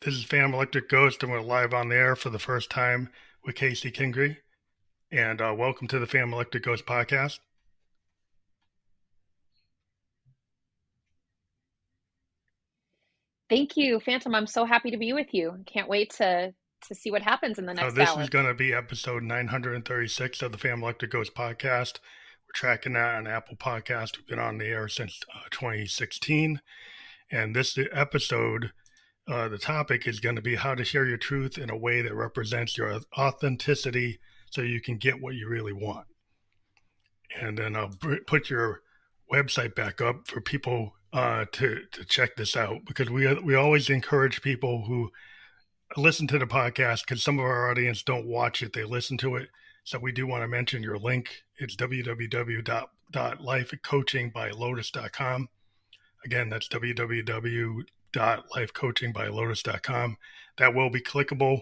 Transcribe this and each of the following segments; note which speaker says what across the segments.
Speaker 1: This is Phantom Electric Ghost, and we're live on the air for the first time with Kacey Kingry. And welcome to the Phantom Electric Ghost podcast.
Speaker 2: Thank you, Phantom. I'm so happy to be with you. Can't wait to see what happens in the next
Speaker 1: This is
Speaker 2: hour.
Speaker 1: going to be episode 936 of the Phantom Electric Ghost podcast. We're tracking that on Apple Podcast. We've been on the air since 2016. And this episode, the topic is going to be how to share your truth in a way that represents your authenticity so you can get what you really want. And then I'll put your website back up for people to check this out, because we always encourage people who listen to the podcast, because some of our audience don't watch it, they listen to it. So we do want to mention your link. It's www.lifecoachingbylotus.com. Again, that's www.lifecoachingbylotus.com. That will be clickable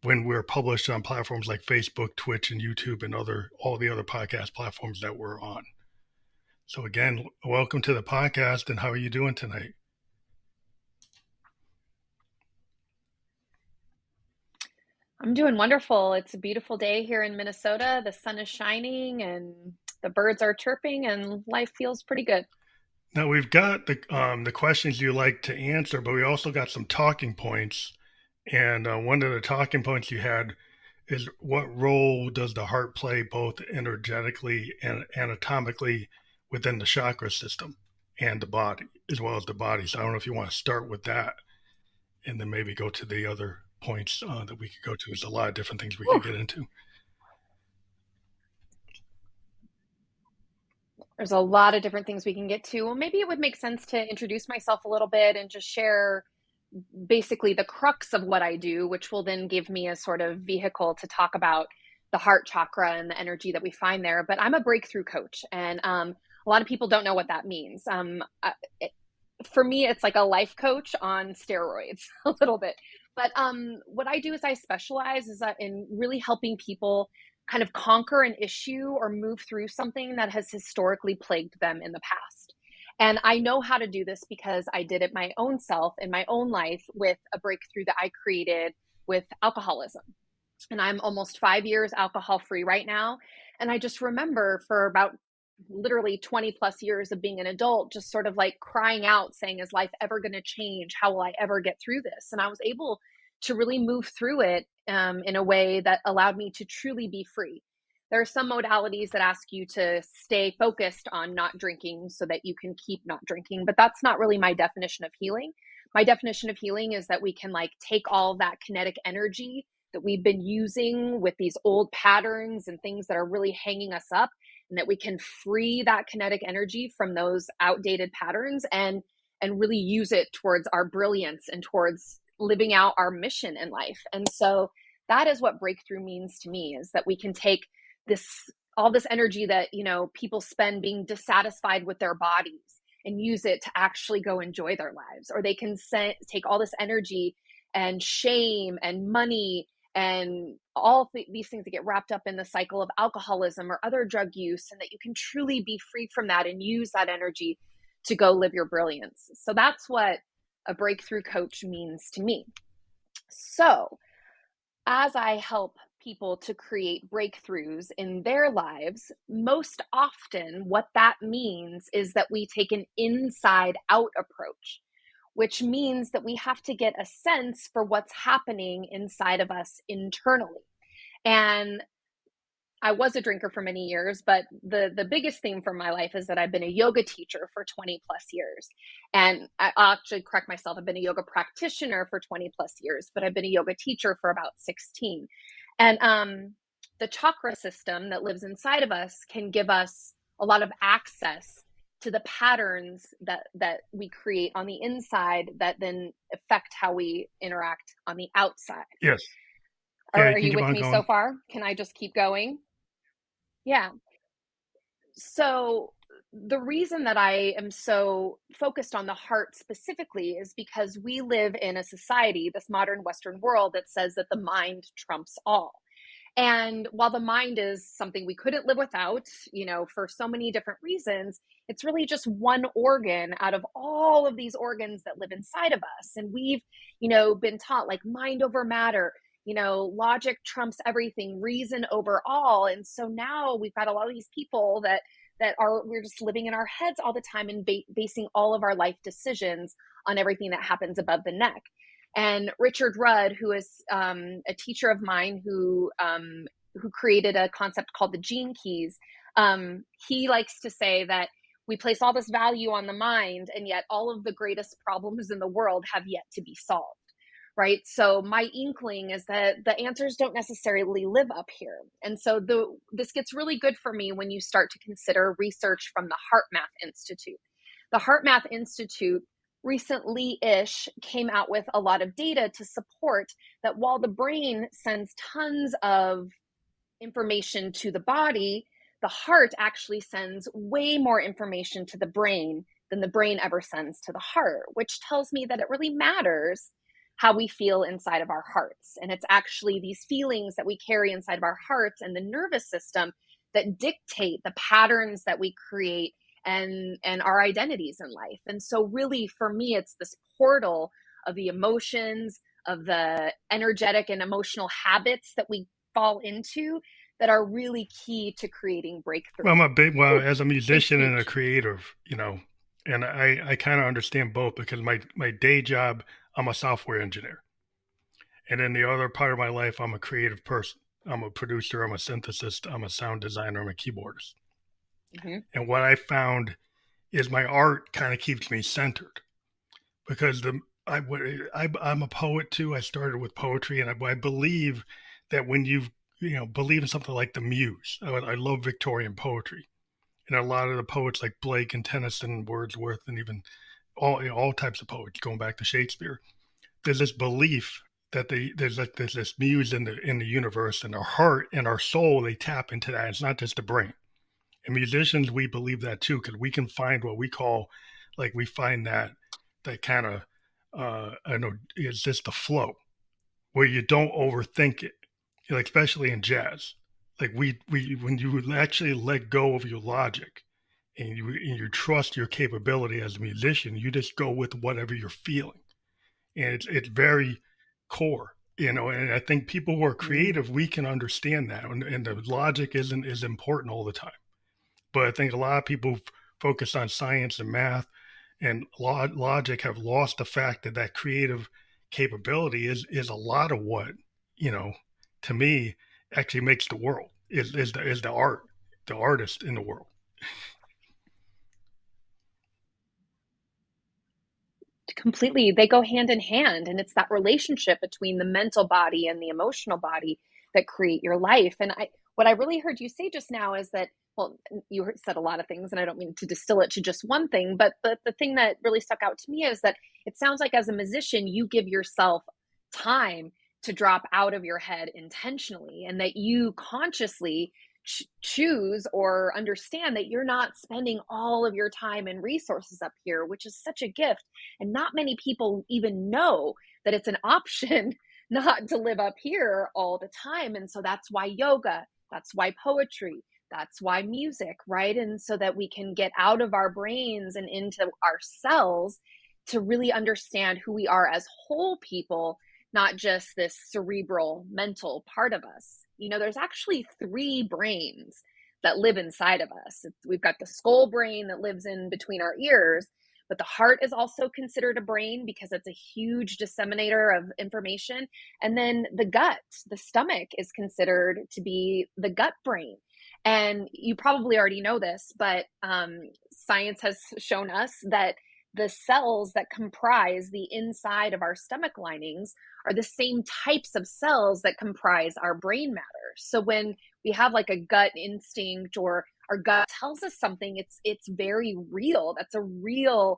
Speaker 1: when we're published on platforms like Facebook, Twitch, and YouTube, and all the other podcast platforms that we're on. So again, welcome to the podcast, and how are you doing tonight?
Speaker 2: I'm doing wonderful. It's a beautiful day here in Minnesota. The sun is shining and the birds are chirping and life feels pretty good.
Speaker 1: Now we've got the questions you like to answer, but we also got some talking points. And one of the talking points you had is, what role does the heart play both energetically and anatomically within the chakra system and the body, as well as the body? So I don't know if you want to start with that and then maybe go to the other points that we could go to. There's a lot of different things we
Speaker 2: Whew.
Speaker 1: could get into.
Speaker 2: There's a lot of different things we can get to. Well, maybe it would make sense to introduce myself a little bit and just share basically the crux of what I do, which will then give me a sort of vehicle to talk about the heart chakra and the energy that we find there. But I'm a breakthrough coach, and a lot of people don't know what that means. For me, it's like a life coach on steroids, a little bit. But what I do is I specialize is in really helping people kind of conquer an issue or move through something that has historically plagued them in the past. And I know how to do this because I did it my own self in my own life with a breakthrough that I created with alcoholism. And I'm almost 5 years alcohol free right now. And I just remember for about literally 20 plus years of being an adult, just sort of like crying out, saying, is life ever going to change? How will I ever get through this? And I was able to really move through it in a way that allowed me to truly be free. There are some modalities that ask you to stay focused on not drinking so that you can keep not drinking, but that's not really my definition of healing. My definition of healing is that we can like take all that kinetic energy that we've been using with these old patterns and things that are really hanging us up, and that we can free that kinetic energy from those outdated patterns and really use it towards our brilliance and towards living out our mission in life. And so that is what breakthrough means to me, is that we can take this all this energy that people spend being dissatisfied with their bodies and use it to actually go enjoy their lives, or they can take all this energy and shame and money and all these things that get wrapped up in the cycle of alcoholism or other drug use, and that you can truly be free from that and use that energy to go live your brilliance. So that's what a breakthrough coach means to me. So as I help people to create breakthroughs in their lives, most often what that means is that we take an inside out approach, which means that we have to get a sense for what's happening inside of us internally. And I was a drinker for many years, but the biggest theme for my life is that I've been a yoga teacher for 20 plus years. And I'll actually correct myself, I've been a yoga practitioner for 20 plus years, but I've been a yoga teacher for about 16. And the chakra system that lives inside of us can give us a lot of access to the patterns that we create on the inside that then affect how we interact on the outside.
Speaker 1: Yes. Yeah, you
Speaker 2: Are
Speaker 1: can
Speaker 2: you
Speaker 1: keep
Speaker 2: with
Speaker 1: on
Speaker 2: me so
Speaker 1: going.
Speaker 2: far? Can I just keep going? Yeah. So the reason that I am so focused on the heart specifically is because we live in a society, this modern Western world, that says that the mind trumps all. And while the mind is something we couldn't live without, for so many different reasons, it's really just one organ out of all of these organs that live inside of us. And we've, been taught like mind over matter, logic trumps everything, reason over all. And so now we've got a lot of these people we're just living in our heads all the time and basing all of our life decisions on everything that happens above the neck. And Richard Rudd, who is a teacher of mine who created a concept called the gene keys, he likes to say that we place all this value on the mind, and yet all of the greatest problems in the world have yet to be solved. Right. So my inkling is that the answers don't necessarily live up here. And so this gets really good for me when you start to consider research from the Heart Math Institute. The Heart Math Institute recently-ish came out with a lot of data to support that while the brain sends tons of information to the body, the heart actually sends way more information to the brain than the brain ever sends to the heart, which tells me that it really matters how we feel inside of our hearts. And it's actually these feelings that we carry inside of our hearts and the nervous system that dictate the patterns that we create and our identities in life. And so really for me, it's this portal of the emotions, of the energetic and emotional habits that we fall into that are really key to creating breakthrough.
Speaker 1: As a
Speaker 2: Big
Speaker 1: musician and a
Speaker 2: speech.
Speaker 1: creative, and I kind of understand both because my day job, I'm a software engineer. And then the other part of my life, I'm a creative person. I'm a producer, I'm a synthesist, I'm a sound designer, I'm a keyboardist.
Speaker 2: Mm-hmm.
Speaker 1: And what I found is my art kind of keeps me centered because I'm a poet too. I started with poetry, and I believe that when believe in something like the muse, I love Victorian poetry, and a lot of the poets like Blake and Tennyson, and Wordsworth, and even all types of poets going back to Shakespeare. There's this belief that there's this muse in the universe, and our heart and our soul, they tap into that. It's not just the brain. And musicians, we believe that too, because we can find what we call, like we find that kind of, I don't know, is just the flow where you don't overthink it, like especially in jazz. Like we when you actually let go of your logic and you trust your capability as a musician, you just go with whatever you're feeling, and it's very core. And I think people who are
Speaker 2: Mm-hmm.
Speaker 1: creative, we can understand that, and the logic isn't is important all the time. But I think a lot of people focus on science and math and logic have lost the fact that that creative capability is a lot of what, you know, to me actually makes the world is the art, the artist in the world.
Speaker 2: Completely, they go hand in hand, and it's that relationship between the mental body and the emotional body that create your life. And what I really heard you say just now is that, well, you said a lot of things and I don't mean to distill it to just one thing, but the thing that really stuck out to me is that it sounds like as a musician you give yourself time to drop out of your head intentionally, and that you consciously choose or understand that you're not spending all of your time and resources up here, which is such a gift. And not many people even know that it's an option not to live up here all the time. And so that's why yoga, that's why poetry, that's why music, right? And so that we can get out of our brains and into ourselves to really understand who we are as whole people, not just this cerebral mental part of us. There's actually three brains that live inside of us. We've got the skull brain that lives in between our ears, but the heart is also considered a brain because it's a huge disseminator of information. And then the gut, the stomach, is considered to be the gut brain. And you probably already know this, but science has shown us that the cells that comprise the inside of our stomach linings are the same types of cells that comprise our brain matter. So when we have like a gut instinct or our gut tells us something, it's very real. That's a real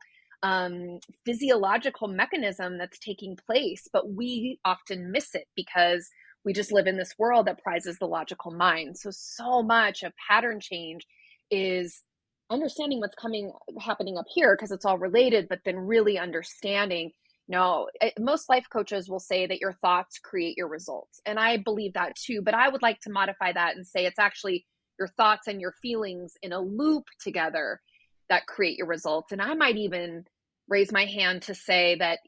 Speaker 2: physiological mechanism that's taking place, but we often miss it because we just live in this world that prizes the logical mind. So much of pattern change is understanding what's happening up here because it's all related, but then really understanding No, most life coaches will say that your thoughts create your results. And I believe that too. But I would like to modify that and say it's actually your thoughts and your feelings in a loop together that create your results. And I might even raise my hand to say that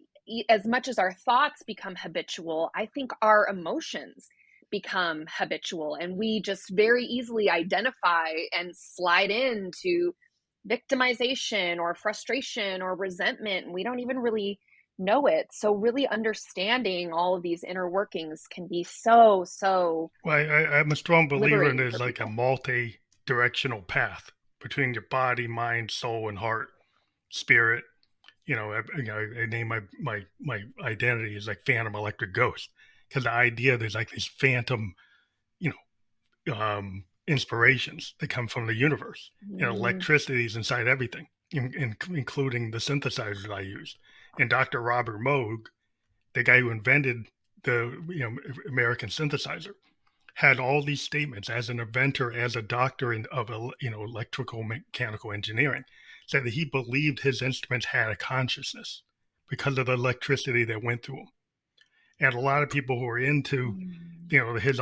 Speaker 2: as much as our thoughts become habitual, I think our emotions become habitual. And we just very easily identify and slide into victimization or frustration or resentment. And we don't even really know it. So really understanding all of these inner workings can be so, so
Speaker 1: Well, I'm a strong believer in
Speaker 2: liberating for
Speaker 1: there's like a
Speaker 2: people.
Speaker 1: multi-directional path between your body, mind, soul, and heart, spirit. I name my identity as like Phantom Electric Ghost because the idea there's like these phantom, you inspirations that come from the universe.
Speaker 2: Mm,
Speaker 1: Electricity is inside everything, including the synthesizers I use. And Dr. Robert Moog, the guy who invented the American synthesizer, had all these statements as an inventor, as a doctor of electrical mechanical engineering, said that he believed his instruments had a consciousness because of the electricity that went through them. And a lot of people who are into
Speaker 2: mm,
Speaker 1: his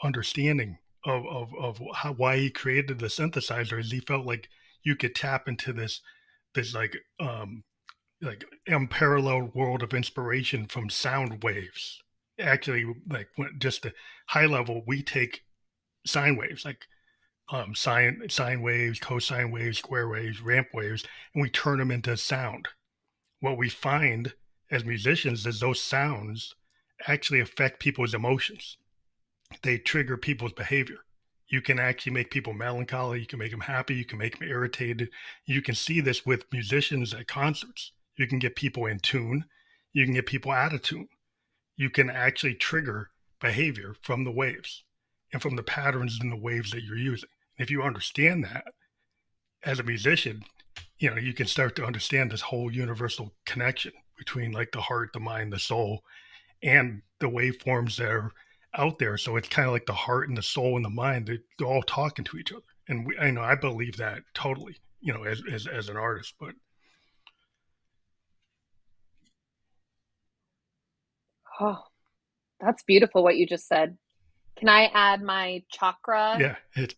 Speaker 1: understanding of why he created the synthesizer is he felt like you could tap into this like unparalleled world of inspiration from sound waves. Actually, like just the high level, we take sine waves like sine waves, cosine waves, square waves, ramp waves, and we turn them into sound. What we find as musicians is those sounds actually affect people's emotions. They trigger people's behavior. You can actually make people melancholy. You can make them happy. You can make them irritated. You can see this with musicians at concerts. You can get people in tune. You can get people out of tune. You can actually trigger behavior from the waves and from the patterns in the waves that you're using. If you understand that as a musician, you can start to understand this whole universal connection between like the heart, the mind, the soul, and the waveforms that are out there. So it's kind of like the heart and the soul and the mind, they're all talking to each other. And I know I believe that totally, as an artist. But
Speaker 2: oh, that's beautiful what you just said. Can I add my chakra
Speaker 1: yeah, it's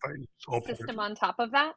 Speaker 1: all part of
Speaker 2: system
Speaker 1: it.
Speaker 2: on top of that?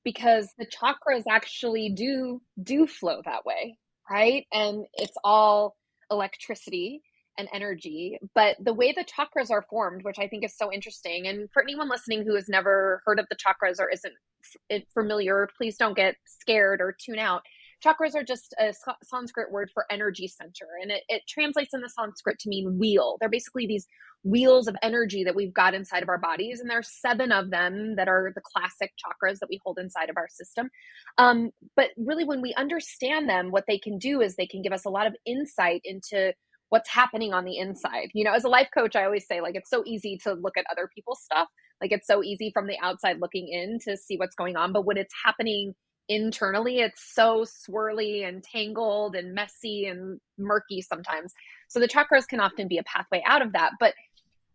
Speaker 2: Because the chakras actually do flow that way, right? And it's all electricity and energy. But the way the chakras are formed, which I think is so interesting, and for anyone listening who has never heard of the chakras or isn't familiar, please don't get scared or tune out. Chakras are just a Sanskrit word for energy center, and it translates in the Sanskrit to mean wheel. They're basically these wheels of energy that we've got inside of our bodies. And there's 7 of them that are the classic chakras that we hold inside of our system. But really, when we understand them, what they can do is they can give us a lot of insight into what's happening on the inside. As a life coach, I always say, like, it's so easy to look at other people's stuff. Like, it's so easy from the outside looking in to see what's going on. But when it's happening internally, it's so swirly and tangled and messy and murky sometimes. So the chakras can often be a pathway out of that. But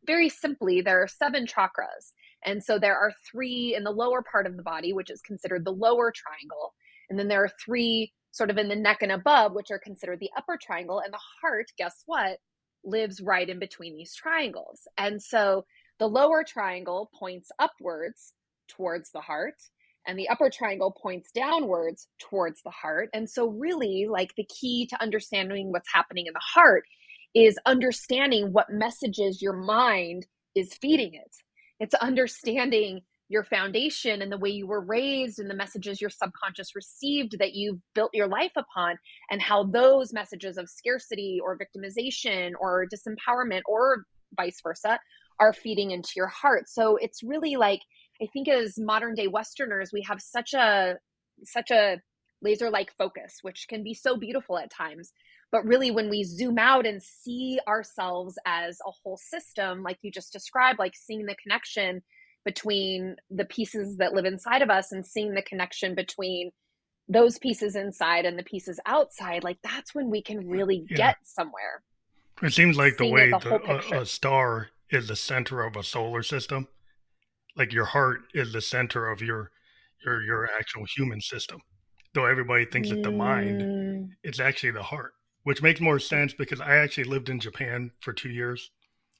Speaker 2: very simply, there are 7 chakras. And so there are 3 in the lower part of the body, which is considered the lower triangle. And then there are 3 sort of in the neck and above, which are considered the upper triangle. And the heart, guess what, lives right in between these triangles. And so the lower triangle points upwards towards the heart, and the upper triangle points downwards towards the heart. And so, really, like the key to understanding what's happening in the heart is understanding what messages your mind is feeding it. It's understanding your foundation and the way you were raised and the messages your subconscious received that you've built your life upon, and how those messages of scarcity or victimization or disempowerment or vice versa are feeding into your heart. So it's really like, I think as modern day Westerners, we have such a laser like focus, which can be so beautiful at times. But really, when we zoom out and see ourselves as a whole system, like you just described, like seeing the connection between the pieces that live inside of us and seeing the connection between those pieces inside and the pieces outside, like that's when we can really
Speaker 1: Yeah,
Speaker 2: get somewhere,
Speaker 1: it seems like the
Speaker 2: seeing it
Speaker 1: way
Speaker 2: the whole
Speaker 1: a
Speaker 2: picture.
Speaker 1: star is the center of a solar system, like your heart is the center of your actual human system. Though everybody thinks it's the mind,
Speaker 2: Mm,
Speaker 1: it's actually the heart. which makes more sense because I actually lived in Japan for 2 years.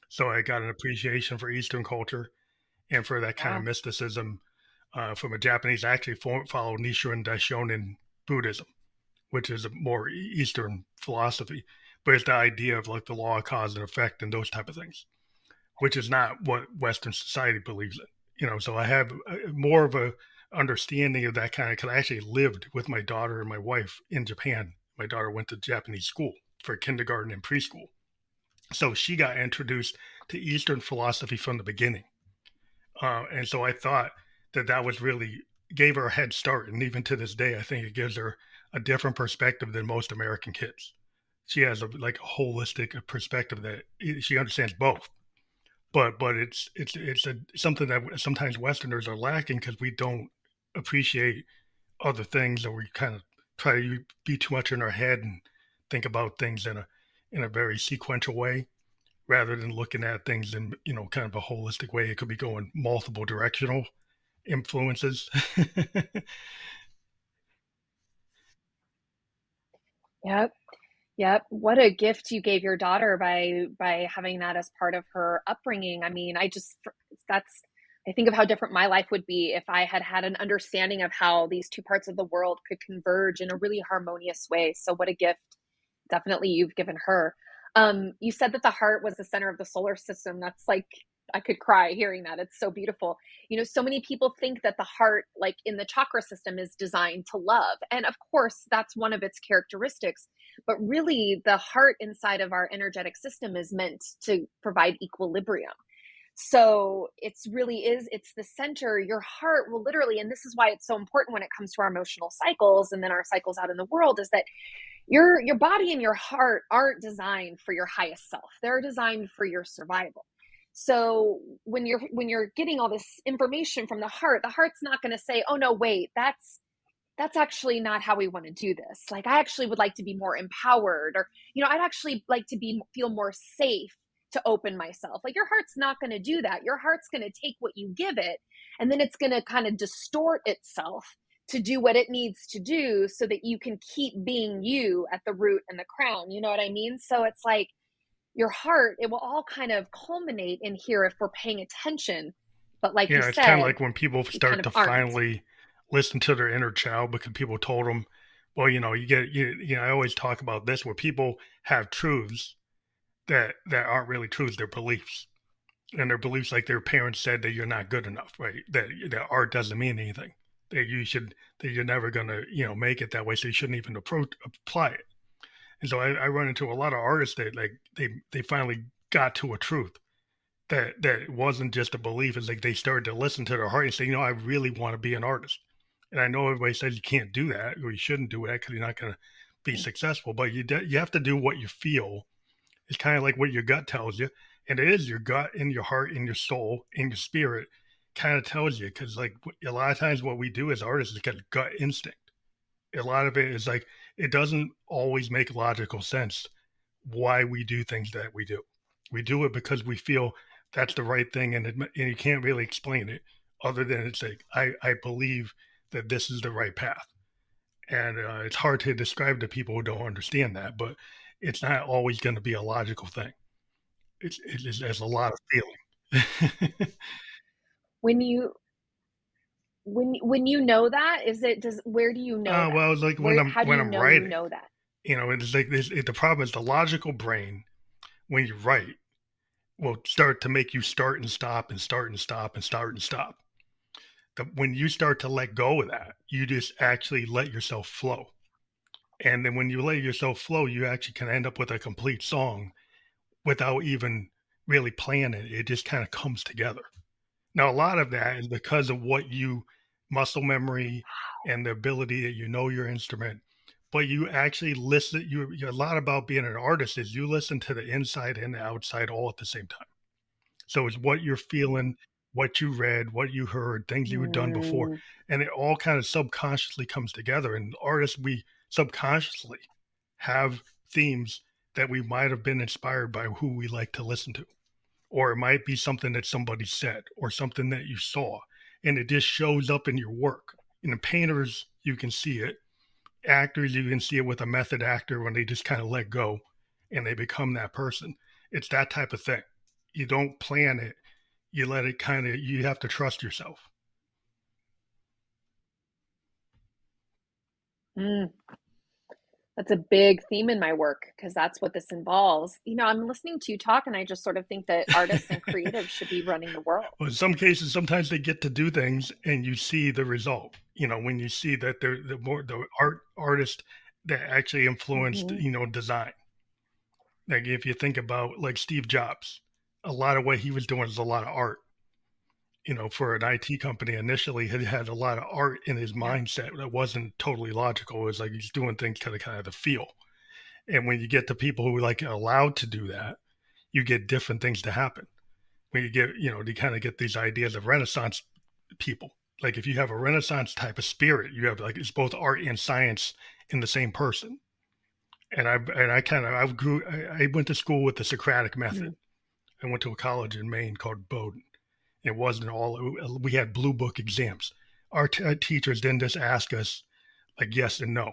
Speaker 1: So I got an appreciation for Eastern culture and for that kind of
Speaker 2: Yeah.
Speaker 1: mysticism from a Japanese. I actually follow Nichiren Daishonin Buddhism, which is a more Eastern philosophy, but it's the idea of like the law of cause and effect and those type of things, which is not what Western society believes in. So I have more of a understanding of that kind of because I actually lived with my daughter and my wife in Japan. My daughter went to Japanese school for kindergarten and preschool, so she got introduced to Eastern philosophy from the beginning, and so I thought that that was really gave her a head start. And even to this day, I think it gives her a different perspective than most American kids. She has like a holistic perspective that she understands both. But something that sometimes Westerners are lacking because we don't appreciate other things, or we kind of try to be too much in our head and think about things in a very sequential way rather than looking at things in kind of a holistic way. It could be going multiple directional influences.
Speaker 2: Yep. Yep. What a gift you gave your daughter by having that as part of her upbringing. I mean, that's I think of how different my life would be if I had had an understanding of how these two parts of the world could converge in a really harmonious way. So what a gift definitely you've given her. You said that the heart was the center of the solar system. That's like I could cry hearing that. It's so beautiful. So many people think that the heart, like in the chakra system, is designed to love. And of course, that's one of its characteristics. But really, the heart inside of our energetic system is meant to provide equilibrium. So it's the center. Your heart will literally, and this is why it's so important when it comes to our emotional cycles and then our cycles out in the world, is that your body and your heart aren't designed for your highest self. They're designed for your survival. So when you're getting all this information from the heart's not going to say, oh no, wait, that's actually not how we want to do this. Like, I actually would like to be more empowered, or I'd actually like to be feel more safe to open myself. Like, your heart's not going to do that. Your heart's going to take what you give it, and then it's going to kind of distort itself to do what it needs to do so that you can keep being you at the root and the crown. You know what I mean? So it's like your heart, it will all kind of culminate in here if we're paying attention. But like you
Speaker 1: Yeah, it's kind of
Speaker 2: said,
Speaker 1: like when people
Speaker 2: we kind
Speaker 1: start
Speaker 2: of
Speaker 1: to
Speaker 2: aren't.
Speaker 1: finally listen to their inner child because people told them, well, I always talk about this where people have truths that aren't really truths, they're beliefs. And their beliefs, like their parents said that you're not good enough, right? That art doesn't mean anything. That you're never gonna, make it that way. So you shouldn't even apply it. And so I run into a lot of artists that like they finally got to a truth that wasn't just a belief. It's like they started to listen to their heart and say, I really want to be an artist. And I know everybody says you can't do that or you shouldn't do that because you're not going to be successful. But you have to do what you feel. It's kind of like what your gut tells you, and it is your gut and your heart and your soul and your spirit kind of tells you. Because like a lot of times, what we do as artists is get gut instinct. A lot of it is like it doesn't always make logical sense why we do things that we do. We do it because we feel that's the right thing, and you can't really explain it other than it's like I believe that this is the right path, and it's hard to describe to people who don't understand that, but it's not always going to be a logical thing. There's a lot of feeling.
Speaker 2: When you when you know that, is it does where do you know that?
Speaker 1: Well, it's like
Speaker 2: Where how do
Speaker 1: when
Speaker 2: you
Speaker 1: I'm
Speaker 2: know you
Speaker 1: writing,
Speaker 2: know that?
Speaker 1: it's like the problem is the logical brain when you write will start to make you start and stop and start and stop and start and stop. When you start to let go of that, you just actually let yourself flow. And then when you let yourself flow, you actually can end up with a complete song without even really planning it. It just kind of comes together. Now, a lot of that is because of what muscle memory and the ability that your instrument, but you actually listen. You're a lot about being an artist is you listen to the inside and the outside all at the same time. So it's what you're feeling, what you read, what you heard, things you had done before,
Speaker 2: Mm,
Speaker 1: and it all kind of subconsciously comes together. And artists, we subconsciously have themes that we might have been inspired by who we like to listen to, or it might be something that somebody said or something that you saw, and it just shows up in your work. In the painters, you can see it, actors, you can see it with a method actor when they just kind of let go and they become that person. It's that type of thing. You don't plan it. You let it kind of, you have to trust yourself.
Speaker 2: Mm, that's a big theme in my work because that's what this involves. I'm listening to you talk and I just sort of think that artists and creatives should be running the world.
Speaker 1: Well, in some cases, sometimes they get to do things and you see the result. When you see that they're the artist that actually influenced,
Speaker 2: Hmm.
Speaker 1: design. Like if you think about like Steve Jobs, a lot of what he was doing is a lot of art. For an IT company initially, he had a lot of art in his
Speaker 2: Yeah.
Speaker 1: mindset that wasn't totally logical. It was like he's doing things kind of the feel. And when you get the people who like are allowed to do that, you get different things to happen. When you get, you kind of get these ideas of Renaissance people. Like if you have a Renaissance type of spirit, you have like it's both art and science in the same person. And I kind of I went to school with the Socratic method.
Speaker 2: Mm.
Speaker 1: I went to a college in Maine called Bowdoin. It wasn't all we had blue book exams. Our teachers didn't just ask us like yes and no.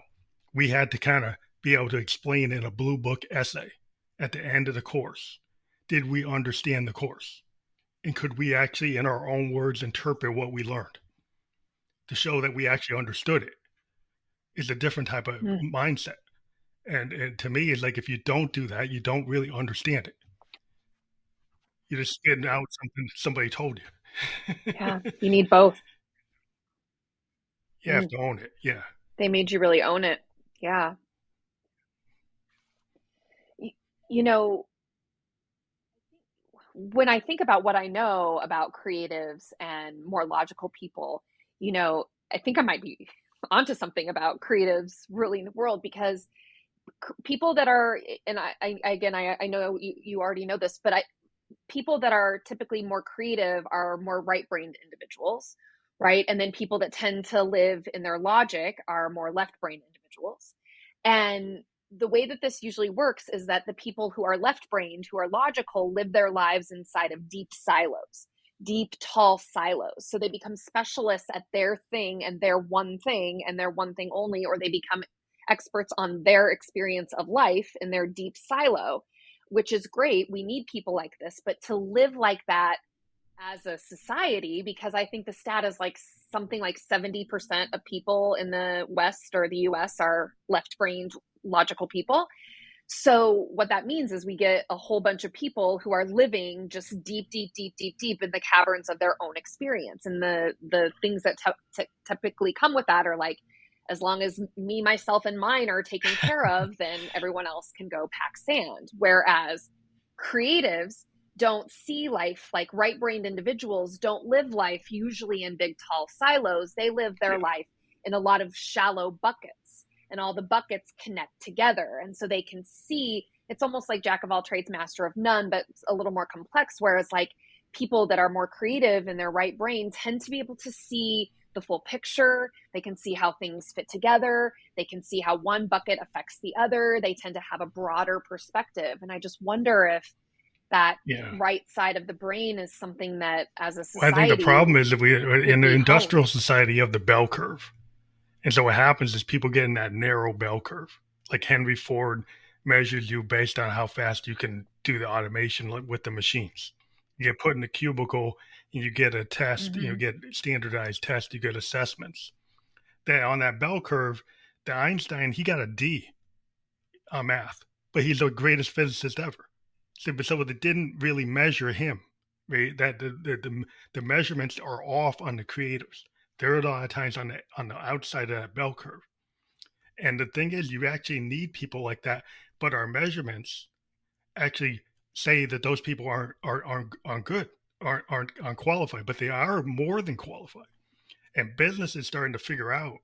Speaker 1: We had to kind of be able to explain in a blue book essay at the end of the course. Did we understand the course? And could we actually, in our own words, interpret what we learned to show that we actually understood it? Is a different type of
Speaker 2: Mm.
Speaker 1: mindset. And to me, it's like if you don't do that, you don't really understand it. You're just spitting out something somebody told you.
Speaker 2: Yeah, you need both.
Speaker 1: You have
Speaker 2: Mm.
Speaker 1: to own it. Yeah.
Speaker 2: They made you really own it. Yeah. Y- You know, when I think about what I know about creatives and more logical people, I think I might be onto something about creatives ruling the world because people that are, and again, I know you already know this, but people that are typically more creative are more right-brained individuals, right? And then people that tend to live in their logic are more left-brained individuals. And the way that this usually works is that the people who are left-brained, who are logical, live their lives inside of deep silos, deep, tall silos. So they become specialists at their thing and their one thing and their one thing only, or they become experts on their experience of life in their deep silo, which is great. We need people like this, but to live like that as a society, because I think the stat is like something like 70% of people in the West or the US are left brained, logical people. So, what that means is we get a whole bunch of people who are living just deep, deep, deep, deep, deep in the caverns of their own experience. And the things that typically come with that are like, as long as me, myself, and mine are taken care of, then everyone else can go pack sand. Whereas creatives don't see life like right brained individuals don't live life usually in big, tall silos. They live
Speaker 1: Yeah.
Speaker 2: their life in a lot of shallow buckets, and all the buckets connect together. And so they can see it's almost like jack of all trades, master of none, but a little more complex, whereas like people that are more creative in their right brain tend to be able to see the full picture. They can see how things fit together. They can see how one bucket affects the other. They tend to have a broader perspective. And I just wonder if that
Speaker 1: Yeah.
Speaker 2: right side of the brain is something that as a
Speaker 1: Well, I think the
Speaker 2: society
Speaker 1: problem is that we
Speaker 2: would
Speaker 1: in the
Speaker 2: be
Speaker 1: industrial
Speaker 2: honed.
Speaker 1: society you have the bell curve. And so what happens is people get in that narrow bell curve. Like Henry Ford measures you based on how fast you can do the automation with the machines. You get put in a cubicle and you get a test,
Speaker 2: Mm-hmm.
Speaker 1: get standardized tests, you get assessments. Then on that bell curve, the Einstein, he got a D on math, but he's the greatest physicist ever. So they didn't really measure him, right? That the measurements are off on the creators. They're a lot of times on the outside of that bell curve. And the thing is, you actually need people like that, but our measurements actually say that those people aren't good, aren't qualified, but they are more than qualified. And business is starting to figure out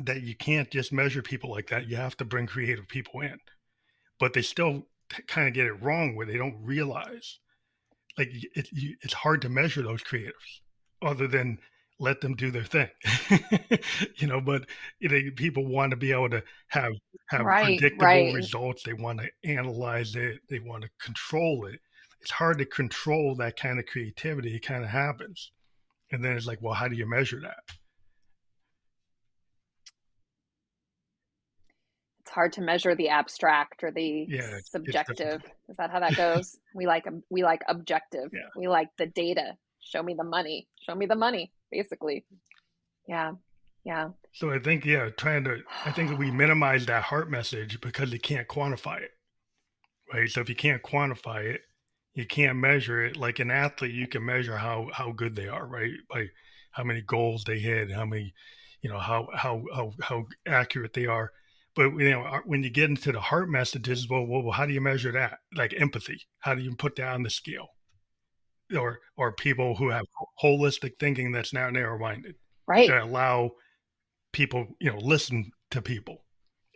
Speaker 1: that you can't just measure people like that. You have to bring creative people in, but they still kind of get it wrong where they don't realize like it's hard to measure those creatives other than let them do their thing. But people want to be able to have
Speaker 2: Right,
Speaker 1: predictable
Speaker 2: right.
Speaker 1: results. They want to analyze it, they want to control it. It's hard to control that kind of creativity. It kind of happens, and then it's like, well, how do you measure that?
Speaker 2: hard to measure the abstract or the
Speaker 1: Yeah, it's
Speaker 2: subjective.
Speaker 1: difficult.
Speaker 2: Is that how that goes? We like objective.
Speaker 1: Yeah.
Speaker 2: We like the data. Show me the money. Show me the money, basically. Yeah. Yeah.
Speaker 1: So I think, yeah, I think we minimize that heart message because you can't quantify it, right? So if you can't quantify it, you can't measure it. Like an athlete, you can measure how good they are, right? By how many goals they hit, how many, how accurate they are. But when you get into the heart messages, well, how do you measure that? Like empathy, how do you put that on the scale? Or people who have holistic thinking that's not narrow-minded,
Speaker 2: Right.
Speaker 1: that allow people, listen to people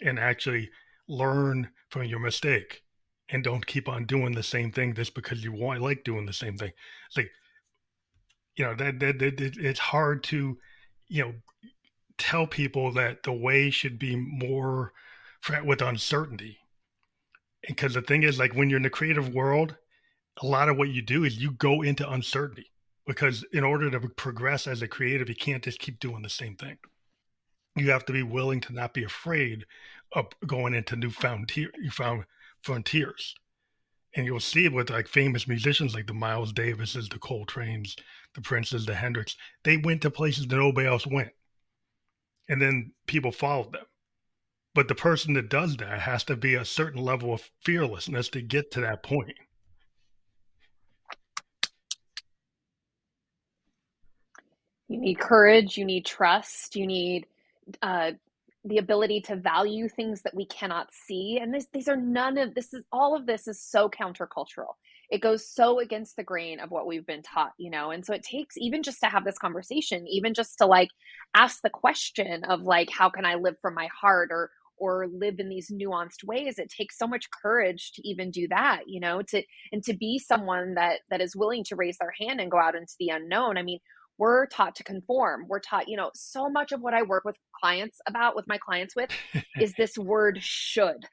Speaker 1: and actually learn from your mistake and don't keep on doing the same thing just because you like doing the same thing. It's like, it's hard to, you know, tell people that the way should be more with uncertainty. Because the thing is, like, when you're in the creative world, a lot of what you do is you go into uncertainty because in order to progress as a creative, you can't just keep doing the same thing. You have to be willing to not be afraid of going into found frontiers. And you'll see it with like famous musicians like the Miles Davises, the Coltrane's, the Princes, the Hendrix. They went to places that nobody else went, and then people followed them. But the person that does that has to be a certain level of fearlessness to get to that point.
Speaker 2: You need courage, you need trust, you need uh, the ability to value things that we cannot see. And these are none of this is all of this is so countercultural. It goes so against the grain of what we've been taught, And so it takes even just to have this conversation, even just to like ask the question of like, how can I live from my heart or live in these nuanced ways. It takes so much courage to even do that, to be someone that is willing to raise their hand and go out into the unknown. I mean, we're taught to conform. We're taught, so much of what I work with my clients with is this word should.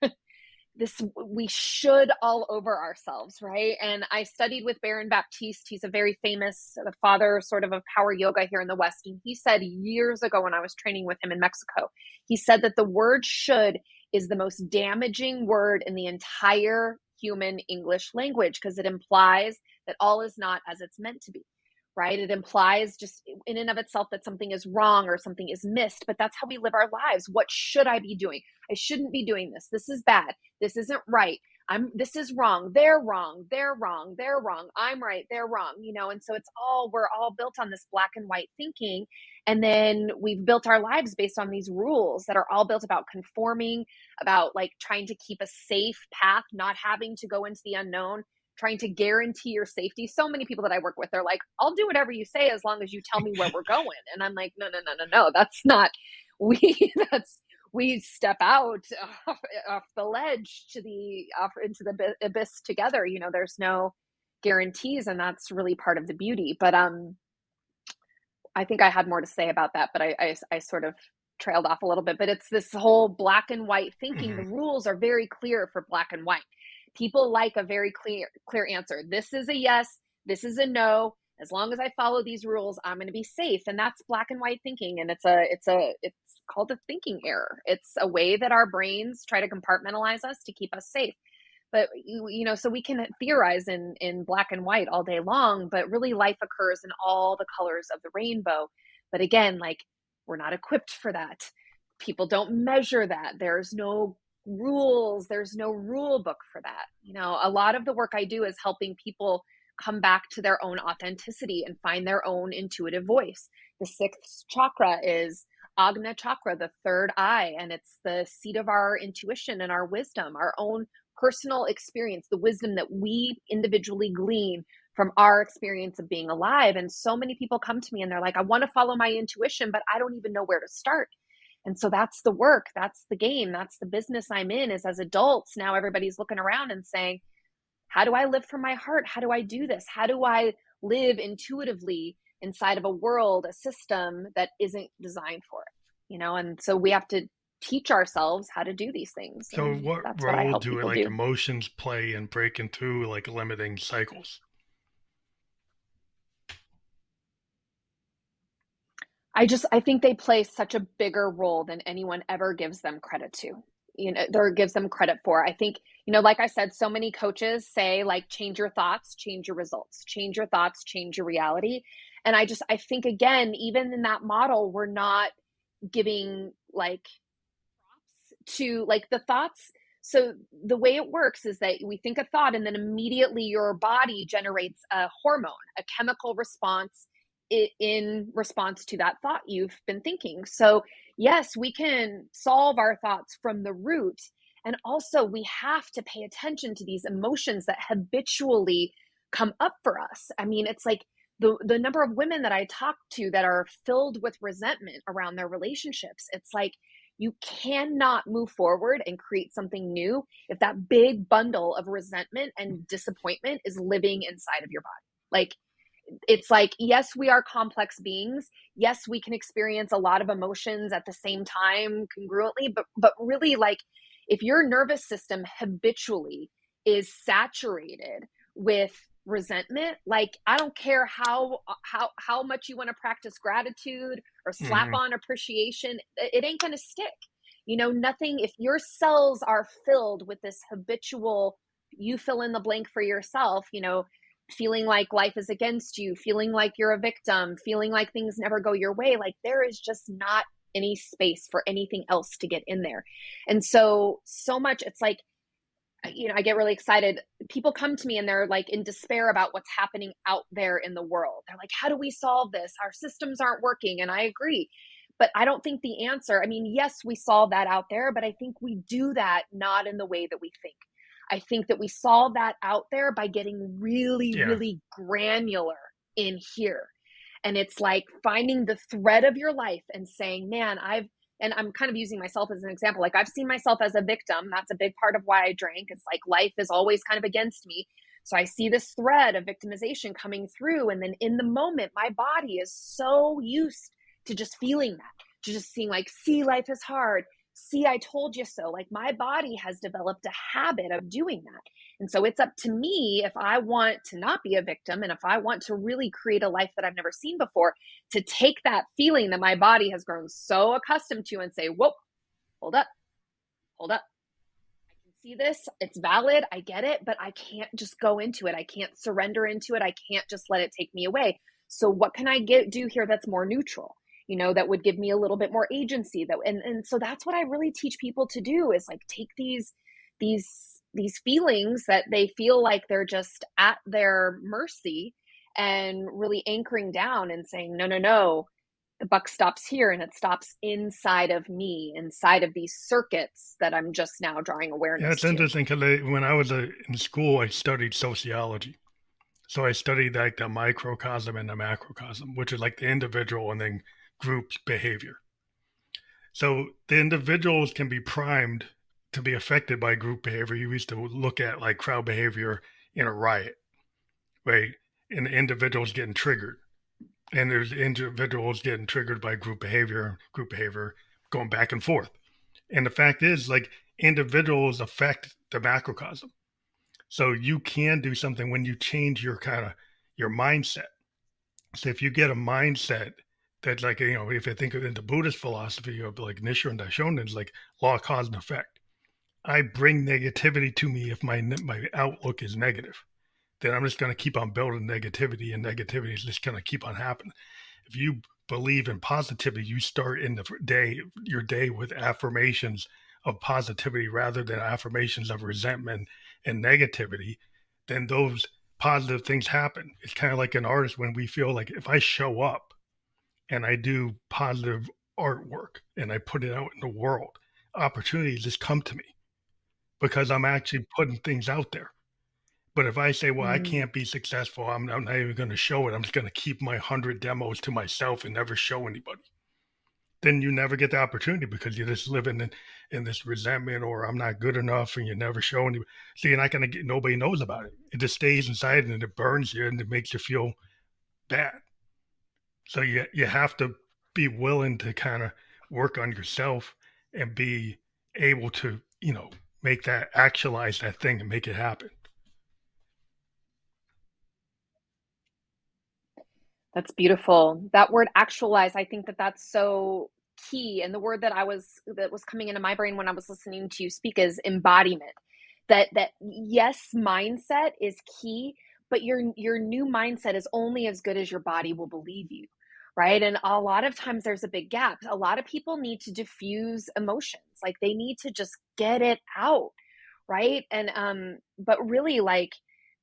Speaker 2: This we should all over ourselves, right? And I studied with Baron Baptiste. He's a very famous the father sort of power yoga here in the West. And he said years ago when I was training with him in Mexico, he said that the word should is the most damaging word in the entire human English language because it implies that all is not as it's meant to be, right? It implies just in and of itself that something is wrong or something is missed, but that's how we live our lives. What should I be doing? I shouldn't be doing this. This is bad. This isn't right. This is wrong. They're wrong. They're wrong. They're wrong. I'm right. They're wrong. And so we're all built on this black and white thinking. And then we've built our lives based on these rules that are all built about conforming, about like trying to keep a safe path, not having to go into the unknown, trying to guarantee your safety. So many people that I work with, they're like, I'll do whatever you say as long as you tell me where we're going. And I'm like, no, no, no, no, no. That's not, we step out off the ledge into the abyss together. There's no guarantees, and that's really part of the beauty. But I think I had more to say about that, but I sort of trailed off a little bit. But it's this whole black and white thinking.
Speaker 1: Mhm.
Speaker 2: The rules are very clear for black and white. People like a very clear answer. This is a yes. This is a no. As long as I follow these rules, I'm going to be safe. And that's black and white thinking. And it's called a thinking error. It's a way that our brains try to compartmentalize us to keep us safe. But so we can theorize in black and white all day long, but really life occurs in all the colors of the rainbow. But again, like, we're not equipped for that. People don't measure that. There's no rules, there's no rule book for that. A lot of the work I do is helping people come back to their own authenticity and find their own intuitive voice. The sixth chakra is Agna chakra, the third eye, and it's the seat of our intuition and our wisdom, our own personal experience, the wisdom that we individually glean from our experience of being alive. And so many people come to me and they're like, I want to follow my intuition, but I don't even know where to start. And so that's the work, that's the game, that's the business I'm in. Is as adults now, everybody's looking around and saying, how do I live from my heart? How do I do this? How do I live intuitively inside of a world, a system that isn't designed for it? And so we have to teach ourselves how to do these things.
Speaker 1: So,
Speaker 2: And
Speaker 1: what
Speaker 2: that's what I
Speaker 1: role
Speaker 2: help
Speaker 1: do
Speaker 2: people
Speaker 1: like
Speaker 2: do.
Speaker 1: emotions play in breaking through like limiting cycles?
Speaker 2: I think they play such a bigger role than anyone ever gives them credit to. or gives them credit for. I think, like I said, so many coaches say, like, change your thoughts, change your results, change your thoughts, change your reality. And I think, again, even in that model, we're not giving like to like the thoughts. So the way it works is that we think a thought, and then immediately your body generates a hormone, a chemical response in response to that thought you've been thinking. So yes, we can solve our thoughts from the root. And also, we have to pay attention to these emotions that habitually come up for us. I mean, it's like the number of women that I talk to that are filled with resentment around their relationships. It's like, you cannot move forward and create something new if that big bundle of resentment and disappointment is living inside of your body. Like, it's like, yes, we are complex beings. Yes, we can experience a lot of emotions at the same time congruently, but really, like, if your nervous system habitually is saturated with resentment, like, I don't care how much you want to practice gratitude or slap
Speaker 1: Hmm.
Speaker 2: on appreciation, it ain't going to stick. Nothing. If your cells are filled with this habitual, you fill in the blank for yourself, feeling like life is against you, feeling like you're a victim, feeling like things never go your way, like, there is just not any space for anything else to get in there. And so much, it's like, I get really excited. People come to me and they're like in despair about what's happening out there in the world. They're like, how do we solve this? Our systems aren't working. And I agree. But I don't think the answer, I mean, yes, we solve that out there, but I think we do that not in the way that we think. I think that we solve that out there by getting really,
Speaker 1: Yeah.
Speaker 2: really granular in here. And it's like finding the thread of your life and saying, man, and I'm kind of using myself as an example. Like, I've seen myself as a victim. That's a big part of why I drank. It's like life is always kind of against me. So I see this thread of victimization coming through. And then in the moment, my body is so used to just feeling that, to just seeing like, see, life is hard. See, I told you so. Like, my body has developed a habit of doing that. And so it's up to me, if I want to not be a victim and if I want to really create a life that I've never seen before, to take that feeling that my body has grown so accustomed to and say, whoa, hold up, hold up. I can see this. It's valid. I get it, but I can't just go into it. I can't surrender into it. I can't just let it take me away. So what can I do here that's more neutral? That would give me a little bit more agency. And so that's what I really teach people to do, is like, take these feelings that they feel like they're just at their mercy, and really anchoring down and saying, no, no, no, the buck stops here, and it stops inside of me, inside of these circuits that I'm just now drawing
Speaker 1: Yeah,
Speaker 2: awareness
Speaker 1: it's
Speaker 2: to.
Speaker 1: interesting because when I was in school, I studied sociology. So I studied like the microcosm and the macrocosm, which is like the individual and then group behavior. So the individuals can be primed to be affected by group behavior. You used to look at like crowd behavior in a riot, right? And the individuals getting triggered. And there's individuals getting triggered by group behavior going back and forth. And the fact is, like, individuals affect the macrocosm. So you can do something when you change your kind of your mindset. So if you get a mindset that, like, if you think of it in the Buddhist philosophy of like Nichiren Daishonin, is like law, cause, and effect. I bring negativity to me if my outlook is negative. Then I'm just going to keep on building negativity, and negativity is just going to keep on happening. If you believe in positivity, you start in the your day with affirmations of positivity rather than affirmations of resentment and negativity, then those positive things happen. It's kind of like an artist when we feel like, if I show up and I do positive artwork and I put it out in the world, opportunities just come to me because I'm actually putting things out there. But if I say, well, I
Speaker 2: Mm.
Speaker 1: can't be successful, I'm not even going to show it. I'm just going to keep my 100 demos to myself and never show anybody. Then you never get the opportunity because you're just living in this resentment, or I'm not good enough, and you never show anybody. So you're not going to get, nobody knows about it. It just stays inside and it burns you and it makes you feel bad. So you have to be willing to kind of work on yourself and be able to, make that, actualize that thing and make it happen.
Speaker 2: That's beautiful. That word actualize, I think that that's so key, and the word that was coming into my brain when I was listening to you speak is embodiment. That yes, mindset is key, but your new mindset is only as good as your body will believe you, right? And a lot of times there's a big gap. A lot of people need to diffuse emotions. Like they need to just get it out, right? And but really like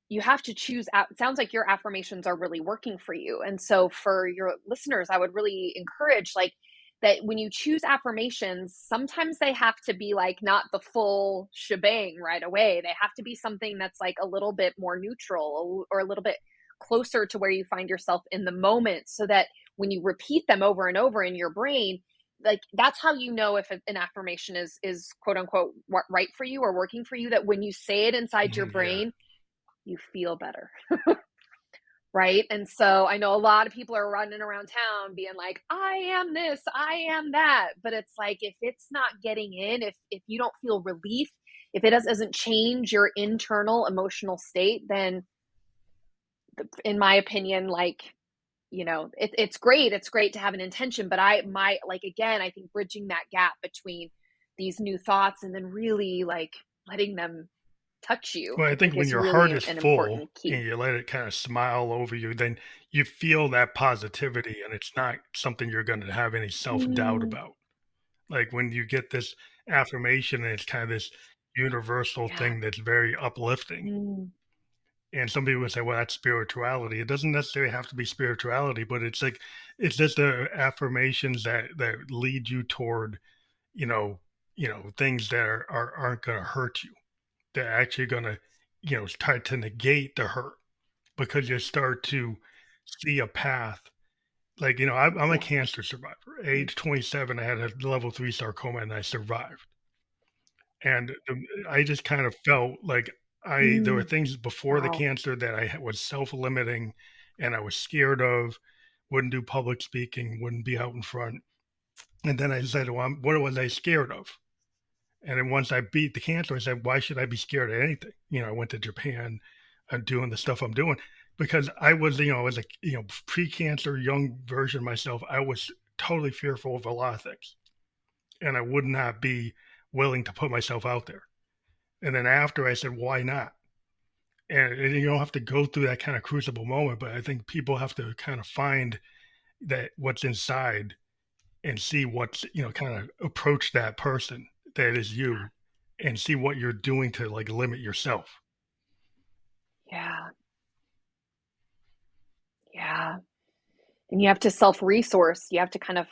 Speaker 2: you have to choose out. It sounds like your affirmations are really working for you. And so for your listeners, I would really encourage like that when you choose affirmations, sometimes they have to be like not the full shebang right away. They have to be something that's like a little bit more neutral or a little bit closer to where you find yourself in the moment so that when you repeat them over and over in your brain, like that's how you know if an affirmation is quote unquote right for you or working for you, that when you say it inside your
Speaker 1: Mhm, yeah.
Speaker 2: brain, you feel better. Right. And so I know a lot of people are running around town being like, I am this, I am that. But it's like, if it's not getting in, if you don't feel relief, if it doesn't change your internal emotional state, then in my opinion, like, it's great. It's great to have an intention. But like, again, I think bridging that gap between these new thoughts and then really like letting them touch you,
Speaker 1: Well,
Speaker 2: I
Speaker 1: I think
Speaker 2: think
Speaker 1: when
Speaker 2: is
Speaker 1: your
Speaker 2: really
Speaker 1: heart
Speaker 2: an
Speaker 1: is full
Speaker 2: important
Speaker 1: and
Speaker 2: key.
Speaker 1: you let it kind of smile over you, then you feel that positivity and it's not something you're going to have any self-doubt
Speaker 2: Mm,
Speaker 1: about. Like when you get this affirmation and it's kind of this universal
Speaker 2: yeah.
Speaker 1: thing that's very uplifting.
Speaker 2: Mm,
Speaker 1: And some people would say, well, that's spirituality. It doesn't necessarily have to be spirituality, but it's like it's just the affirmations that lead you toward, you know, things that aren't gonna hurt you. They're actually gonna, try to negate the hurt because you start to see a path. Like, I'm a
Speaker 2: yeah.
Speaker 1: cancer survivor.
Speaker 2: Mm,
Speaker 1: Age 27, I had a level 3 sarcoma and I survived. And I just kind of felt like there were
Speaker 2: mm,
Speaker 1: things before the
Speaker 2: wow.
Speaker 1: cancer that was self-limiting and I was scared of, wouldn't do public speaking, wouldn't be out in front. And then I said, well, what was I scared of? And then once I beat the cancer, I said, why should I be scared of anything? I went to Japan and doing the stuff I'm doing because I was, as a, pre-cancer young version of myself, I was totally fearful of a lot of things and I would not be willing to put myself out there. And then after I said, why not? And you don't have to go through that kind of crucible moment, but I think people have to kind of find that what's inside and see what's, kind of approach that person that is you and see what you're doing to like limit yourself.
Speaker 2: Yeah. Yeah. And you have to self-resource. You have to kind of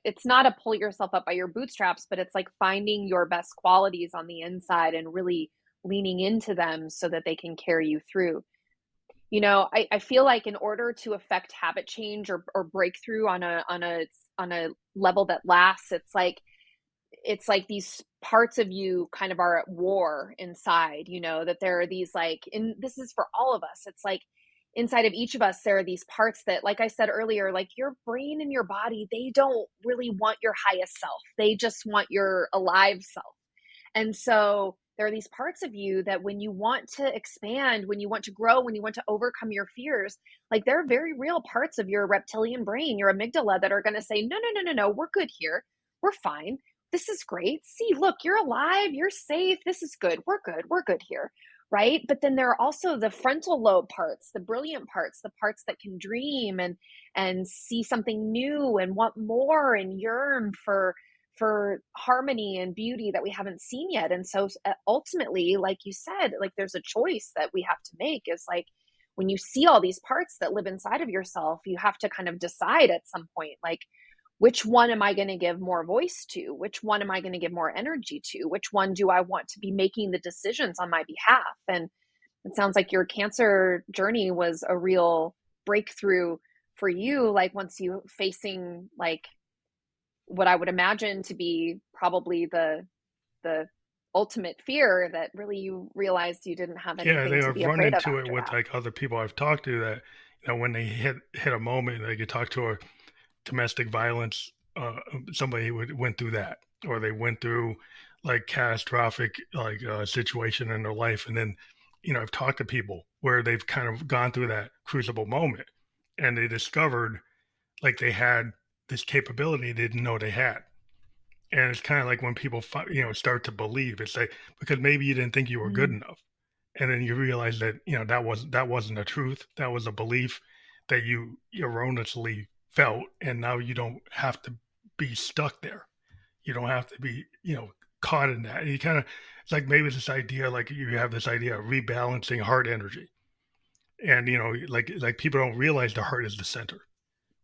Speaker 2: it's not a pull yourself up by your bootstraps, but it's like finding your best qualities on the inside and really leaning into them so that they can carry you through. I feel like in order to affect habit change or breakthrough on a level that lasts, it's like these parts of you kind of are at war inside, that there are these like, and this is for all of us. It's like inside of each of us, there are these parts that, like I said earlier, like your brain and your body, they don't really want your highest self. They just want your alive self. And so there are these parts of you that when you want to expand, when you want to grow, when you want to overcome your fears, like there are very real parts of your reptilian brain, your amygdala, that are going to say, no, no, no, no, no, we're good here. We're fine. This is great. See, look, you're alive. You're safe. This is good. We're good. We're good here. Right. But then there are also the frontal lobe parts, the brilliant parts, the parts that can dream and see something new and want more and yearn for harmony and beauty that we haven't seen yet. And so ultimately, like you said, like there's a choice that we have to make, is like when you see all these parts that live inside of yourself, you have to kind of decide at some point, like, which one am I going to give more voice to? Which one am I going to give more energy to? Which one do I want to be making the decisions on my behalf? And it sounds like your cancer journey was a real breakthrough for you, like once you facing like what I would imagine to be probably the ultimate fear, that really you realized you didn't have
Speaker 1: Yeah,
Speaker 2: anything
Speaker 1: they
Speaker 2: to
Speaker 1: have
Speaker 2: be
Speaker 1: run
Speaker 2: afraid of
Speaker 1: into it
Speaker 2: after
Speaker 1: with
Speaker 2: that.
Speaker 1: like other people I've talked to that, when they hit a moment, they could talk to a domestic violence, somebody who went through that, or they went through like catastrophic like situation in their life, and then I've talked to people where they've kind of gone through that crucible moment, and they discovered like they had this capability they didn't know they had. And it's kind of like when people, start to believe, it's like because maybe you didn't think you were good
Speaker 2: Mm.
Speaker 1: enough, and then you realize that that wasn't the truth. That was a belief that you erroneously felt, and now you don't have to be stuck there. You don't have to be, caught in that. And you kind of, it's like maybe this idea, like you have this idea of rebalancing heart energy, and like people don't realize the heart is the center,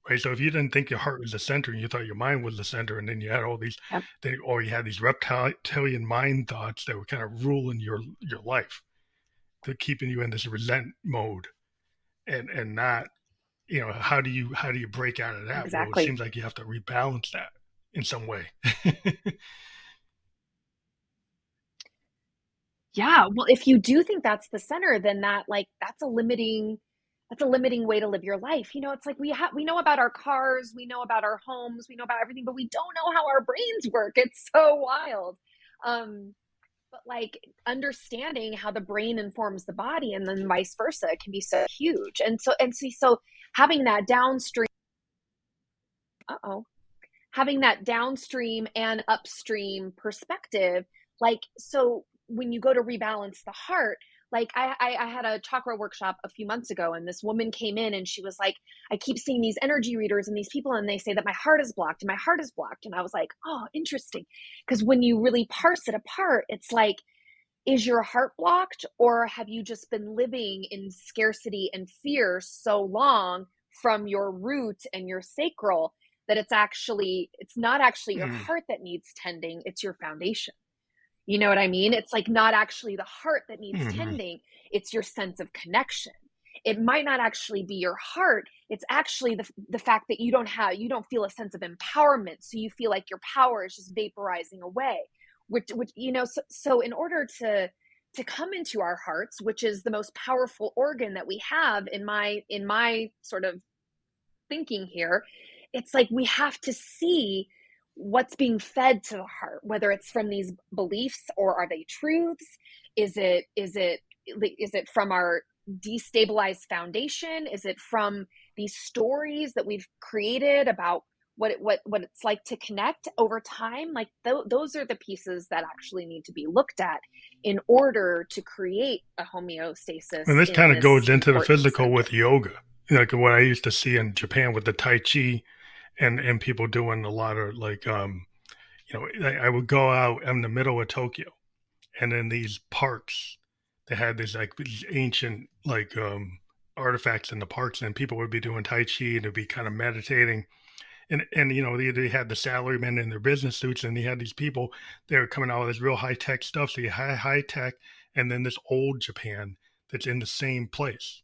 Speaker 1: right? So if you didn't think your heart was the center and you thought your mind was the center, and then you had all these,
Speaker 2: Yep.
Speaker 1: or you had these reptilian mind thoughts that were kind of ruling your life, to keeping you in this resent mode, and not, how do you break out of that? Well, it
Speaker 2: Exactly.
Speaker 1: seems like you have to rebalance that in some way.
Speaker 2: Yeah, well, if you do think that's the center, then that's a limiting way to live your life. It's like we know about our cars, we know about our homes, we know about everything, but we don't know how our brains work. It's so wild. Um, but like understanding how the brain informs the body and then vice versa can be so huge. And so having that downstream, uh-oh, having that downstream and upstream perspective, like, so when you go to rebalance the heart, like I had a chakra workshop a few months ago, and this woman came in and she was like, I keep seeing these energy readers and these people, and they say that my heart is blocked and my heart is blocked. And I was like, oh, interesting. Because when you really parse it apart, it's like, is your heart blocked, or have you just been living in scarcity and fear so long from your root and your sacral that it's not actually your
Speaker 1: Mm,
Speaker 2: heart that needs tending, it's your foundation. You know what I mean? It's like not actually the heart that needs
Speaker 1: mhm,
Speaker 2: tending, it's your sense of connection. It might not actually be your heart, it's actually the fact that you don't feel a sense of empowerment, so you feel like your power is just vaporizing away. Which so in order to come into our hearts, which is the most powerful organ that we have in my sort of thinking here, it's like we have to see what's being fed to the heart, whether it's from these beliefs or are they truths. Is it from our destabilized foundation? Is it from these stories that we've created about what it's like to connect over time? Like those are the pieces that actually need to be looked at in order to create a
Speaker 1: and
Speaker 2: homeostasis
Speaker 1: this
Speaker 2: in
Speaker 1: kind of
Speaker 2: this
Speaker 1: goes into the
Speaker 2: important
Speaker 1: physical
Speaker 2: center.
Speaker 1: with yoga, like what I used to see in Japan with the Tai Chi, and people doing a lot of like, I would go out in the middle of Tokyo, and in these parks, they had these ancient like, artifacts in the parks, and people would be doing Tai Chi and they'd be kind of meditating. And they had the salarymen in their business suits, and they had these people, they were coming out with this real high tech stuff. So you had high tech, and then this old Japan that's in the same place,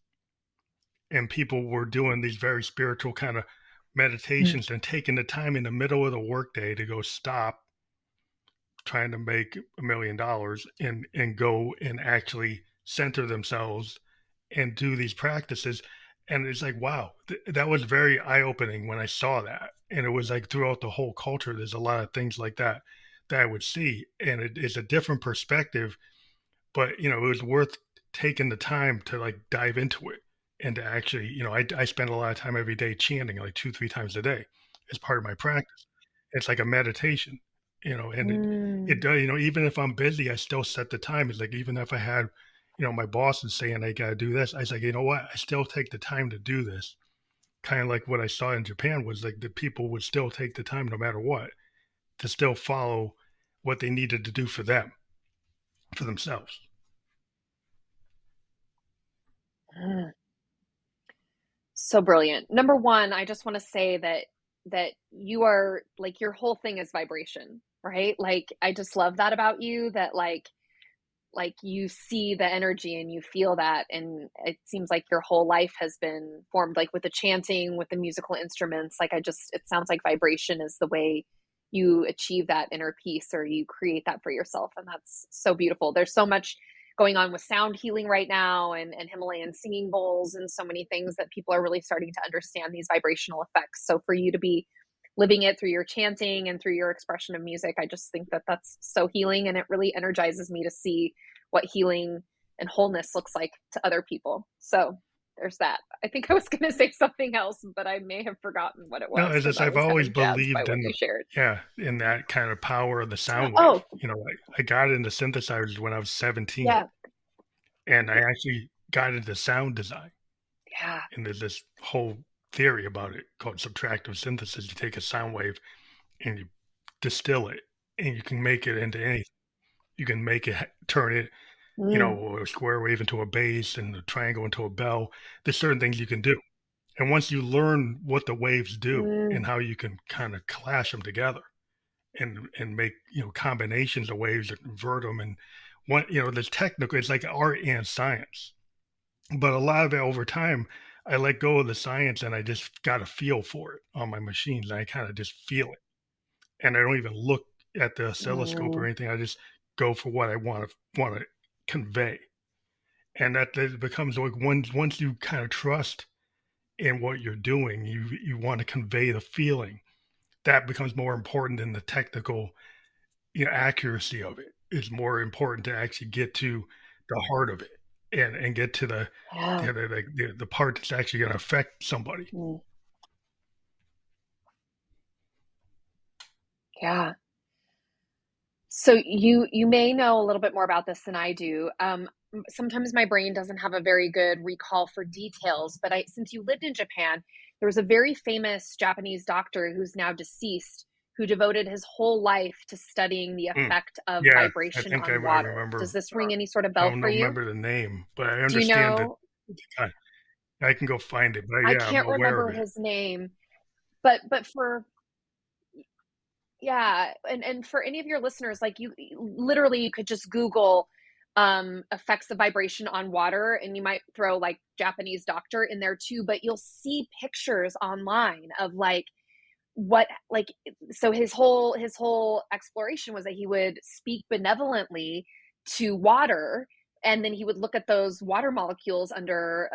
Speaker 1: and people were doing these very spiritual kind of
Speaker 2: Mm.
Speaker 1: meditations and taking the time in the middle of the workday to go stop trying to make $1 million, and go and actually center themselves and do these practices. And it's like, wow, that was very eye opening when I saw that. And it was like throughout the whole culture, there's a lot of things like that that I would see, and it's a different perspective. But it was worth taking the time to like dive into it, and to actually, I spend a lot of time every day chanting like 2 3 times a day as part of my practice. It's like a meditation, and it
Speaker 2: Mm.
Speaker 1: does, even if I'm busy, I still set the time. It's like, even if I had, my boss is saying I got to do this, I was like, you know what, I still take the time to do this. Kind of like what I saw in Japan was like the people would still take the time no matter what, to still follow what they needed to do for themselves.
Speaker 2: Mm. So brilliant. Number one, I just want to say that you are like your whole thing is vibration, right? Like I just love that about you, that like you see the energy and you feel that, and it seems like your whole life has been formed like with the chanting, with the musical instruments. Like it sounds like vibration is the way you achieve that inner peace, or you create that for yourself, and that's so beautiful. There's so much going on with sound healing right now, and Himalayan singing bowls and so many things that people are really starting to understand these vibrational effects. So for you to be living it through your chanting and through your expression of music, I just think that that's so healing, and it really energizes me to see what healing and wholeness looks like to other people. So there's that. I think I was going to say something else, but I may have forgotten what it
Speaker 1: No,
Speaker 2: was
Speaker 1: it's
Speaker 2: because
Speaker 1: just
Speaker 2: I
Speaker 1: I've
Speaker 2: was kind
Speaker 1: always
Speaker 2: of jazzed by
Speaker 1: believed
Speaker 2: what
Speaker 1: in
Speaker 2: you
Speaker 1: the
Speaker 2: shared.
Speaker 1: yeah, in that kind of power of the sound wave.
Speaker 2: Oh,
Speaker 1: I got into synthesizers when I was 17,
Speaker 2: yeah,
Speaker 1: and I actually got into sound design.
Speaker 2: yeah.
Speaker 1: And there's this whole theory about it called subtractive synthesis. You take a sound wave and you distill it, and you can make it into anything. You can make it turn it,
Speaker 2: Mm,
Speaker 1: a square wave into a bass and a triangle into a bell. There's certain things you can do. And once you learn what the waves do and
Speaker 2: mm,
Speaker 1: how you can kind of clash them together and make, combinations of waves and invert them and there's technical, it's like art and science. But a lot of it over time, I let go of the science and I just got a feel for it on my machines. And I kind of just feel it. And I don't even look at the oscilloscope or
Speaker 2: mm.
Speaker 1: anything. I just go for what I want to convey. And that becomes like once you kind of trust in what you're doing, you want to convey the feeling. That becomes more important than the technical, accuracy of it. It's more important to actually get to the heart of it and get to
Speaker 2: Yeah,
Speaker 1: the part that's actually going to affect somebody.
Speaker 2: mm, yeah. So you may know a little bit more about this than I do. Sometimes my brain doesn't have a very good recall for details, but since you lived in Japan, there was a very famous Japanese doctor who's now deceased who devoted his whole life to studying the
Speaker 1: Mm.
Speaker 2: effect of
Speaker 1: Yeah, I
Speaker 2: vibration
Speaker 1: think I
Speaker 2: on water. Does
Speaker 1: remember.
Speaker 2: this ring any sort of
Speaker 1: I
Speaker 2: bell
Speaker 1: don't
Speaker 2: for you?
Speaker 1: remember the name, but I
Speaker 2: Do you
Speaker 1: understand that.
Speaker 2: know?
Speaker 1: I, I can go find it, but
Speaker 2: I
Speaker 1: yeah, I'm
Speaker 2: can't
Speaker 1: aware of
Speaker 2: remember
Speaker 1: it.
Speaker 2: his name, but for yeah, and for any of your listeners, like literally you could just Google effects of vibration on water and you might throw like Japanese doctor in there too, but you'll see pictures online of like what like so his whole exploration was that he would speak benevolently to water and then he would look at those water molecules under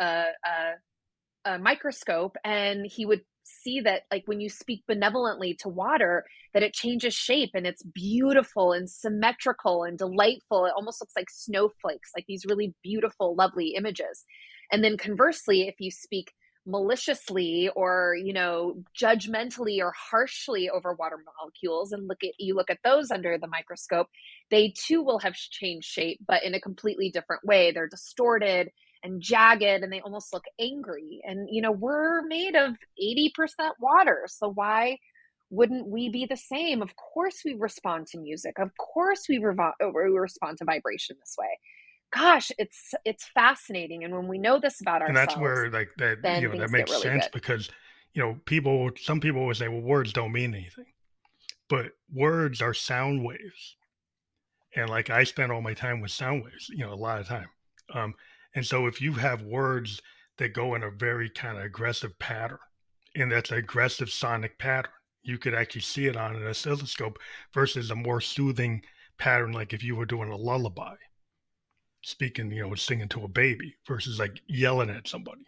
Speaker 2: a microscope and he would see that like when you speak benevolently to water that it changes shape and it's beautiful and symmetrical and delightful. It almost looks like snowflakes, like these really beautiful lovely images. And then conversely, if you speak maliciously or judgmentally or harshly over water molecules and look at those under the microscope, they too will have changed shape but in a completely different way. They're distorted and jagged and they almost look angry. And, we're made of 80% water. So why wouldn't we be the same? Of course we respond to music. Of course we respond to vibration this way. Gosh, it's fascinating. And when we know this about
Speaker 1: And that's
Speaker 2: ourselves,
Speaker 1: where like that,
Speaker 2: then
Speaker 1: that
Speaker 2: things get
Speaker 1: makes
Speaker 2: really
Speaker 1: sense
Speaker 2: good.
Speaker 1: because, some people will say, well, words don't mean anything, but words are sound waves. And like I spend all my time with sound waves, a lot of time. Um, and so if you have words that go in a very kind of aggressive pattern, and that's an aggressive sonic pattern, you could actually see it on an oscilloscope versus a more soothing pattern, like if you were doing a lullaby, speaking, singing to a baby versus like yelling at somebody.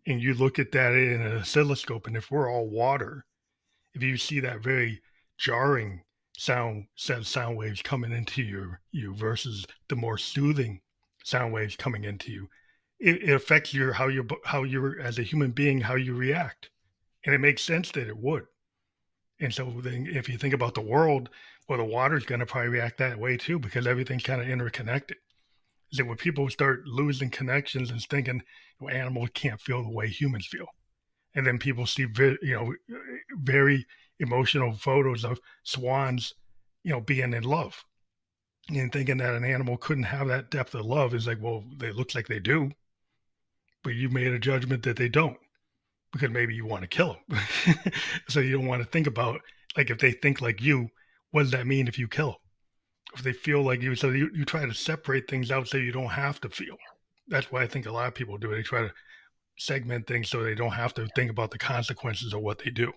Speaker 1: And you look at that in an oscilloscope, and if we're all water, if you see that very jarring set of sound waves coming into you versus the more soothing sound waves coming into you, it affects your how you're as a human being, how you react. And it makes sense that it would. And so then if you think about the world, well, the water's going to probably react that way too because everything's kind of interconnected. Is that when people start losing connections and thinking, well, animals can't feel the way humans feel, and then people see very emotional photos of swans, being in love, and thinking that an animal couldn't have that depth of love is like, well, they look like they do, but you made a judgment that they don't because maybe you want to kill them. So you don't want to think about like if they think like you, what does that mean if you kill them? If they feel like you, so you try to separate things out so you don't have to feel. That's why I think a lot of people do it. They try to segment things so they don't have to think about the consequences of what they do.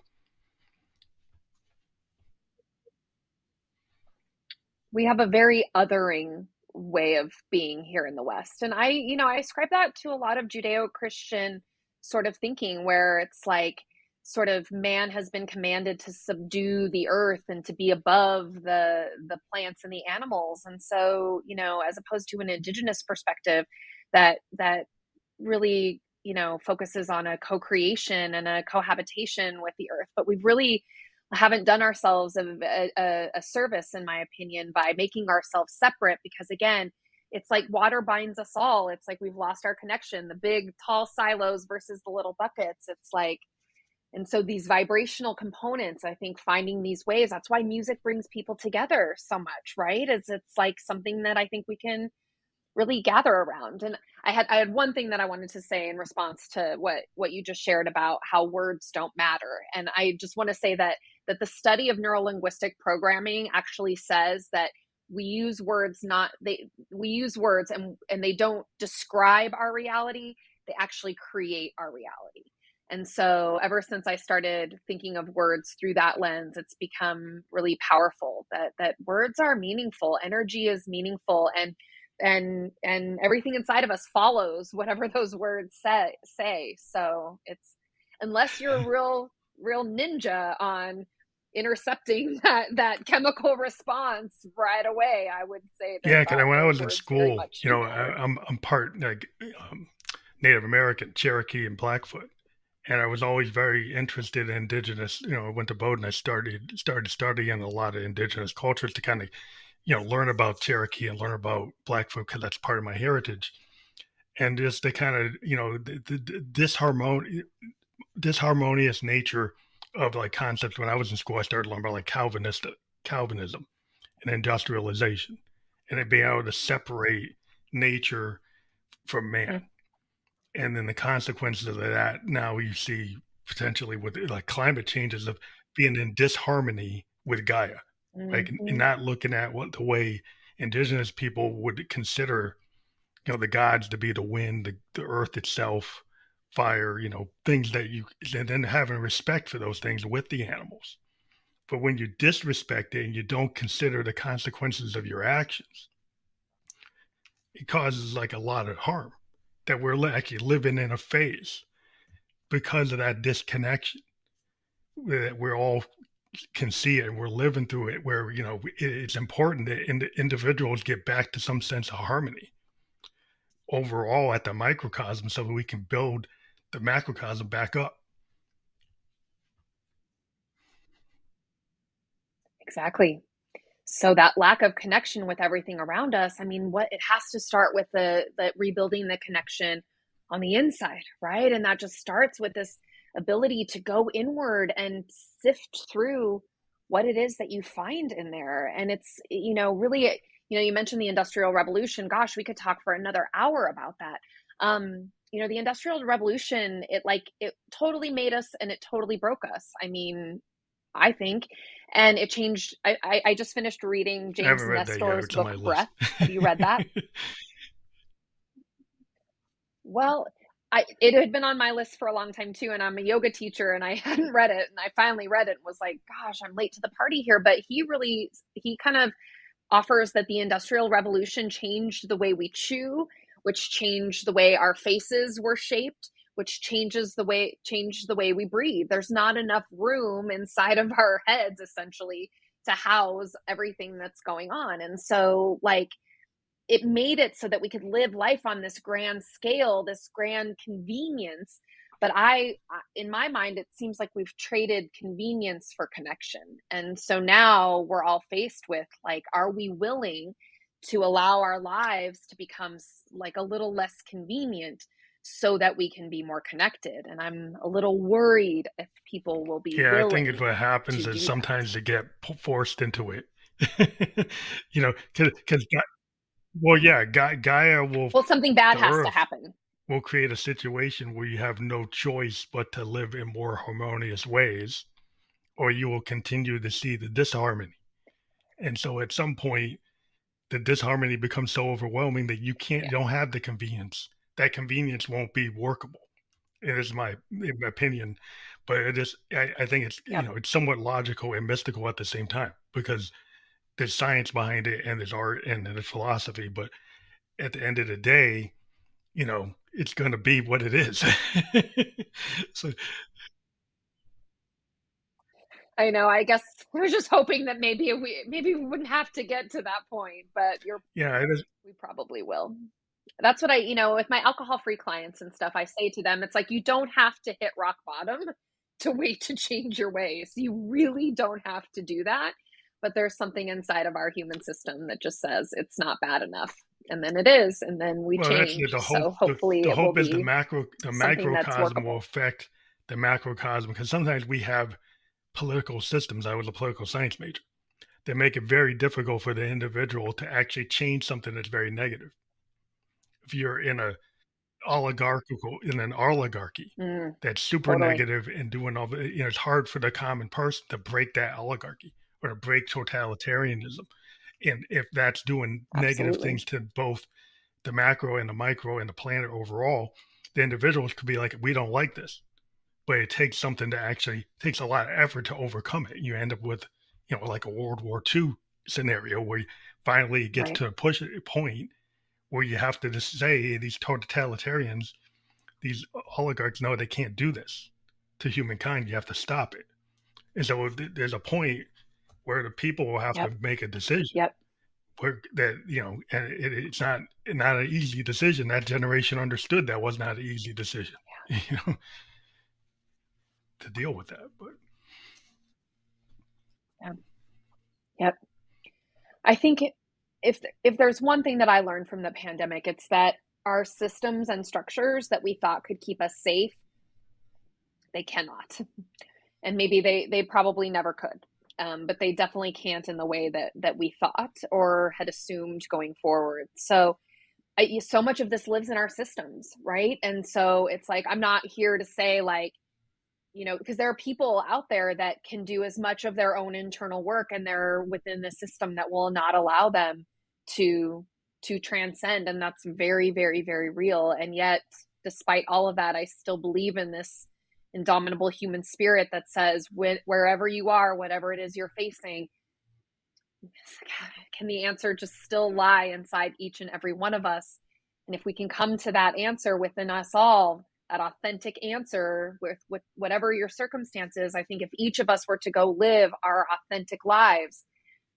Speaker 2: We have a very othering way of being here in the West. And I ascribe that to a lot of Judeo-Christian sort of thinking where it's like sort of man has been commanded to subdue the earth and to be above the plants and the animals. And so, as opposed to an indigenous perspective that really focuses on a co-creation and a cohabitation with the earth, but we've really haven't done ourselves a service, in my opinion, by making ourselves separate, because again, it's like water binds us all. It's like we've lost our connection, the big tall silos versus the little buckets. It's like, and so these vibrational components, I think finding these ways, that's why music brings people together so much, right? Is it's like something that I think we can really gather around. And I had one thing that I wanted to say in response to what you just shared about how words don't matter. And I just want to say that the study of neurolinguistic programming actually says that we use words not they we use words, and they don't describe our reality, they actually create our reality. And so ever since I started thinking of words through that lens, it's become really powerful that words are meaningful, energy is meaningful, and everything inside of us follows whatever those words say. So it's, unless you're a real ninja on intercepting that chemical response right away, I would say that
Speaker 1: Yeah, because when I
Speaker 2: that
Speaker 1: was in
Speaker 2: words very
Speaker 1: school,
Speaker 2: much do matter.
Speaker 1: I'm part like Native American, Cherokee, and Blackfoot, and I was always very interested in indigenous. I went to Bowdoin. I started studying a lot of indigenous cultures to kind of learn about Cherokee and learn about Blackfoot because that's part of my heritage. And just the kind of disharmonious nature of like concepts. When I was in school, I started learning about like Calvinism and industrialization, and it being able to separate nature from man.
Speaker 2: Mm-hmm.
Speaker 1: And then the consequences of that now you see potentially with like climate changes of being in disharmony with Gaia, like and
Speaker 2: Mm-hmm.
Speaker 1: not looking at what the way indigenous people would consider the gods to be the wind, the earth itself, fire, things that you, and then having respect for those things with the animals. But when you disrespect it and you don't consider the consequences of your actions, it causes like a lot of harm that we're actually living in a phase because of that disconnection that we're all can see it and we're living through it where it's important that individuals get back to some sense of harmony overall at the microcosm so that we can build the macrocosm back up.
Speaker 2: Exactly. So that lack of connection with everything around us, I mean, what it has to start with the rebuilding the connection on the inside, right? And that just starts with this ability to go inward and sift through what it is that you find in there. And it's, really, you mentioned the Industrial Revolution. Gosh, we could talk for another hour about that. The Industrial Revolution, it totally made us and it totally broke us. I mean, I think. And it changed. I just finished reading
Speaker 1: I haven't
Speaker 2: James
Speaker 1: read that yet.
Speaker 2: Nestor's
Speaker 1: It's on
Speaker 2: book
Speaker 1: my list.
Speaker 2: Breath. Have you read that? Well, it had been on my list for a long time too, and I'm a yoga teacher, and I hadn't read it, and I finally read it and was like, "Gosh, I'm late to the party here." But he kind of offers that the Industrial Revolution changed the way we chew, which changed the way our faces were shaped, which changed the way we breathe. There's not enough room inside of our heads, essentially, to house everything that's going on. And so, like, it made it so that we could live life on this grand scale, this grand convenience. But in my mind, it seems like we've traded convenience for connection. And so now we're all faced with, like, are we willing to allow our lives to become like a little less convenient so that we can be more connected? And I'm a little worried if people will be
Speaker 1: Yeah, I think it's
Speaker 2: willing
Speaker 1: what
Speaker 2: to
Speaker 1: happens is
Speaker 2: do that.
Speaker 1: sometimes they get forced into it. Because well, yeah, Gaia will,
Speaker 2: Well, something bad
Speaker 1: the
Speaker 2: has to
Speaker 1: Earth
Speaker 2: happen.
Speaker 1: will create a situation where you have no choice but to live in more harmonious ways, or you will continue to see the disharmony. And so at some point, the disharmony becomes so overwhelming that you
Speaker 2: Yeah.
Speaker 1: don't have the convenience. That convenience won't be workable. It is my opinion, but I think it's
Speaker 2: Yep.
Speaker 1: it's somewhat logical and mystical at the same time because there's science behind it and there's art and there's philosophy. But at the end of the day, it's going to be what it is. So
Speaker 2: I know. I guess I was just hoping that maybe we wouldn't have to get to that point, but
Speaker 1: yeah, it is.
Speaker 2: we probably will. That's what with my alcohol-free clients and stuff, I say to them, it's like, you don't have to hit rock bottom to wait to change your ways. You really don't have to do that. But there's something inside of our human system that just says it's not bad enough. And then it is, and then we
Speaker 1: Well, that's
Speaker 2: change.
Speaker 1: the hope.
Speaker 2: So hopefully
Speaker 1: The
Speaker 2: it will
Speaker 1: hope is
Speaker 2: be
Speaker 1: the
Speaker 2: something that's
Speaker 1: macrocosm will
Speaker 2: workable.
Speaker 1: affect the macrocosm, because sometimes we have political systems. I was a political science major. They make it very difficult for the individual to actually change something that's very negative. If you're in an oligarchy
Speaker 2: Mm,
Speaker 1: that's super
Speaker 2: totally.
Speaker 1: negative and doing all the, it's hard for the common person to break that oligarchy or to break totalitarianism. And if that's doing negative
Speaker 2: Absolutely.
Speaker 1: things to both the macro and the micro and the planet overall, the individuals could be like, we don't like this. But it takes something to actually takes a lot of effort to overcome it. You end up with, like a World War II scenario where you finally get
Speaker 2: Right.
Speaker 1: to a point where you have to just say these totalitarians, these oligarchs know they can't do this to humankind. You have to stop it. And so there's a point where the people will have to
Speaker 2: Yep.
Speaker 1: make a decision
Speaker 2: Yep.
Speaker 1: where that, and it's not an easy decision. That generation understood that was not an easy decision, you know, to deal with that. But
Speaker 2: Yeah. Yep. I think if there's one thing that I learned from the pandemic, it's that our systems and structures that we thought could keep us safe, they cannot. And maybe they probably never could. But they definitely can't in the way that we thought or had assumed going forward. So so much of this lives in our systems, right? And so it's like, I'm not here to say like, because there are people out there that can do as much of their own internal work, and they're within the system that will not allow them to transcend, and that's very, very, very real. And yet, despite all of that, I still believe in this indomitable human spirit that says, wherever you are, whatever it is you're facing, can the answer just still lie inside each and every one of us? And if we can come to that answer within us all, that authentic answer with whatever your circumstances, I think if each of us were to go live our authentic lives,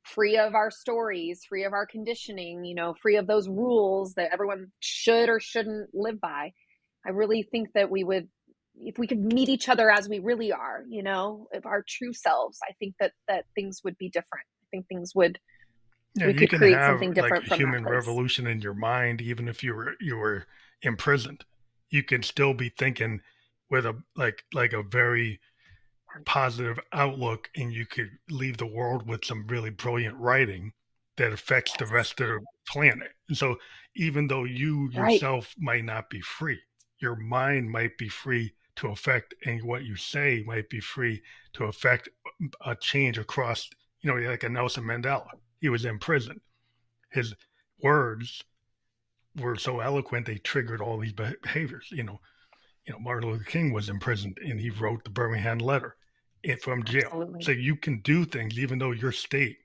Speaker 2: free of our stories, free of our conditioning, free of those rules that everyone should or shouldn't live by, I really think that we would, if we could meet each other as we really are, of our true selves, I think that things would be different. I think things would,
Speaker 1: yeah,
Speaker 2: we
Speaker 1: you
Speaker 2: could
Speaker 1: can
Speaker 2: create
Speaker 1: have
Speaker 2: something
Speaker 1: like
Speaker 2: different
Speaker 1: a
Speaker 2: from that
Speaker 1: human
Speaker 2: place.
Speaker 1: revolution in your mind, even if you were imprisoned. You can still be thinking with a a very positive outlook, and you could leave the world with some really brilliant writing that affects the
Speaker 2: Yes.
Speaker 1: rest of the planet. And so, even though you
Speaker 2: Right.
Speaker 1: yourself might not be free, your mind might be free to affect, and what you say might be free to affect a change across, like a Nelson Mandela. He was in prison. His words were so eloquent, they triggered all these behaviors. Martin Luther King was imprisoned and he wrote the Birmingham letter from jail. So
Speaker 2: Absolutely.
Speaker 1: you can do things even though your state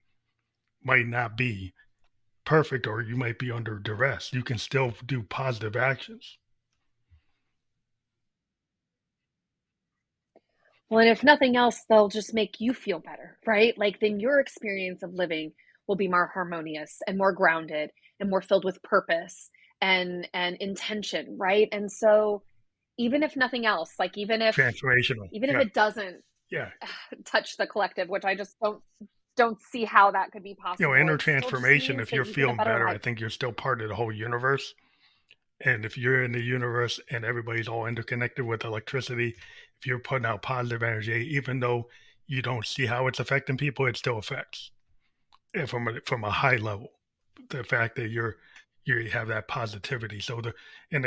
Speaker 1: might not be perfect or you might be under duress. You can still do positive actions.
Speaker 2: Well, and if nothing else, they'll just make you feel better, right? Like then your experience of living will be more harmonious and more grounded and more filled with purpose and intention, right? And so even if nothing else, like
Speaker 1: Transformational.
Speaker 2: even if
Speaker 1: Yeah.
Speaker 2: it doesn't
Speaker 1: Yeah.
Speaker 2: touch the collective, which I just don't see how that could be possible,
Speaker 1: Inner
Speaker 2: it still just
Speaker 1: transformation,
Speaker 2: means
Speaker 1: if
Speaker 2: that
Speaker 1: you're
Speaker 2: you get a
Speaker 1: feeling
Speaker 2: better
Speaker 1: better, I
Speaker 2: life.
Speaker 1: think you're still part of the whole universe. And if you're in the universe and everybody's all interconnected with electricity, if you're putting out positive energy, even though you don't see how it's affecting people, it still affects. And from a high level, the fact that you have that positivity. So the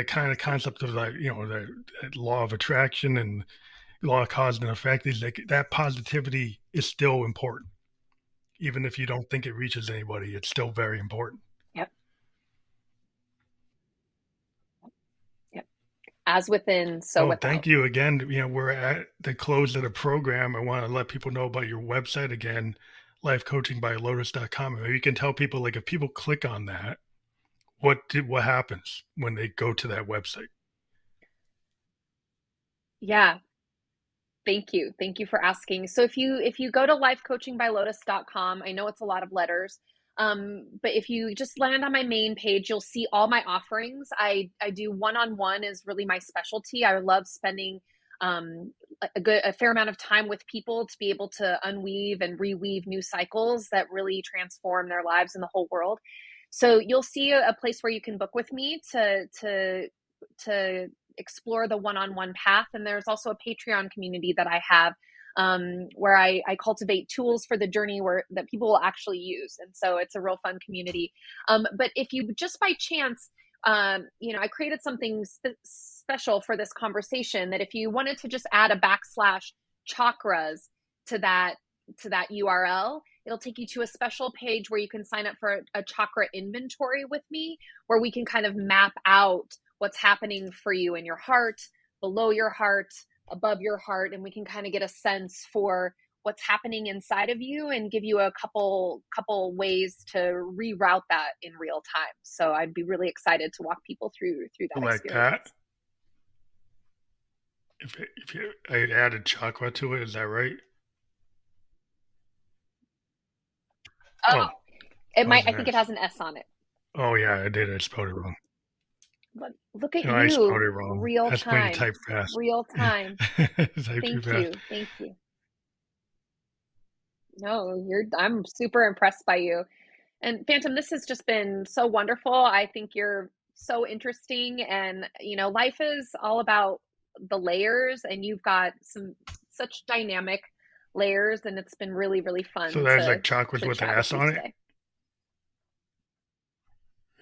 Speaker 1: kind of concept of like the law of attraction and law of cause and effect is like that positivity is still important, even if you don't think it reaches anybody. It's still very important.
Speaker 2: Yep. Yep. As within, so
Speaker 1: Well, thank
Speaker 2: without.
Speaker 1: you again. We're at the close of the program. I want to let people know about your website again, lifecoachingbylotus.com. Maybe you can tell people, like, if people click on that, what happens when they go to that website?
Speaker 2: Yeah. Thank you. Thank you for asking. So if you go to lifecoachingbylotus.com, I know it's a lot of letters. But if you just land on my main page, you'll see all my offerings. I do one-on-one is really my specialty. I love spending um, a fair amount of time with people to be able to unweave and reweave new cycles that really transform their lives and the whole world. So you'll see a place where you can book with me to explore the one-on-one path. And there's also a Patreon community that I have where I cultivate tools for the journey where that people will actually use. And so it's a real fun community. But if you just by chance, I created something special for this conversation that if you wanted to just add a backslash chakras to that URL, it'll take you to a special page where you can sign up for a chakra inventory with me, where we can kind of map out what's happening for you in your heart, below your heart, above your heart, and we can kind of get a sense for what's happening inside of you and give you a couple ways to reroute that in real time. So I'd be really excited to walk people through that
Speaker 1: Like that.
Speaker 2: experience.
Speaker 1: If I added chakra to it, is that right?
Speaker 2: Oh,
Speaker 1: Oh,
Speaker 2: it
Speaker 1: that
Speaker 2: might.
Speaker 1: was
Speaker 2: I
Speaker 1: an
Speaker 2: think it
Speaker 1: S.
Speaker 2: has an S on it.
Speaker 1: Oh yeah, I did. I spelled it wrong.
Speaker 2: Look at
Speaker 1: No, I spelled
Speaker 2: you,
Speaker 1: it wrong.
Speaker 2: real
Speaker 1: That's when you
Speaker 2: time,
Speaker 1: type fast.
Speaker 2: real time.
Speaker 1: Type too
Speaker 2: Thank
Speaker 1: fast.
Speaker 2: you, thank you. No, I'm super impressed by you. And Phantom, this has just been so wonderful. I think you're so interesting. And, life is all about the layers, and you've got some such dynamic layers. And it's been really, really
Speaker 1: So
Speaker 2: fun
Speaker 1: that's
Speaker 2: to
Speaker 1: like chakras with an
Speaker 2: chat with
Speaker 1: S
Speaker 2: you
Speaker 1: on it.
Speaker 2: today.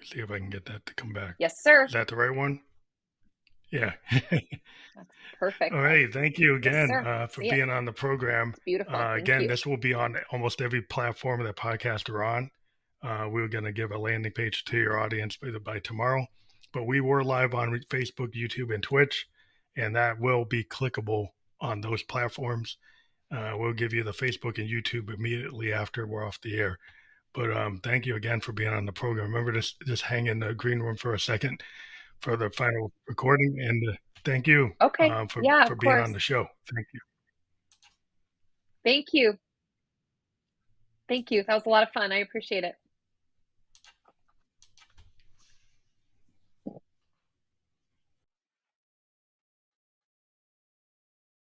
Speaker 1: See if I can get that to come back.
Speaker 2: Yes, sir.
Speaker 1: Is that the right one? Yeah.
Speaker 2: That's perfect.
Speaker 1: All right. Thank you
Speaker 2: Yes,
Speaker 1: again
Speaker 2: sir. I
Speaker 1: for
Speaker 2: see it.
Speaker 1: being on the program.
Speaker 2: It's beautiful. Thank
Speaker 1: Again,
Speaker 2: you.
Speaker 1: this will be on almost every platform that podcasts are on. We're going to give a landing page to your audience by tomorrow. But we were live on Facebook, YouTube, and Twitch, and that will be clickable on those platforms. We'll give you the Facebook and YouTube immediately after we're off the air. But thank you again for being on the program. Remember to just hang in the green room for a second for the final recording. And thank you
Speaker 2: Okay.
Speaker 1: for
Speaker 2: Yeah, of
Speaker 1: being on
Speaker 2: course.
Speaker 1: the show. Thank you.
Speaker 2: Thank you. Thank you. That was a lot of fun. I appreciate it.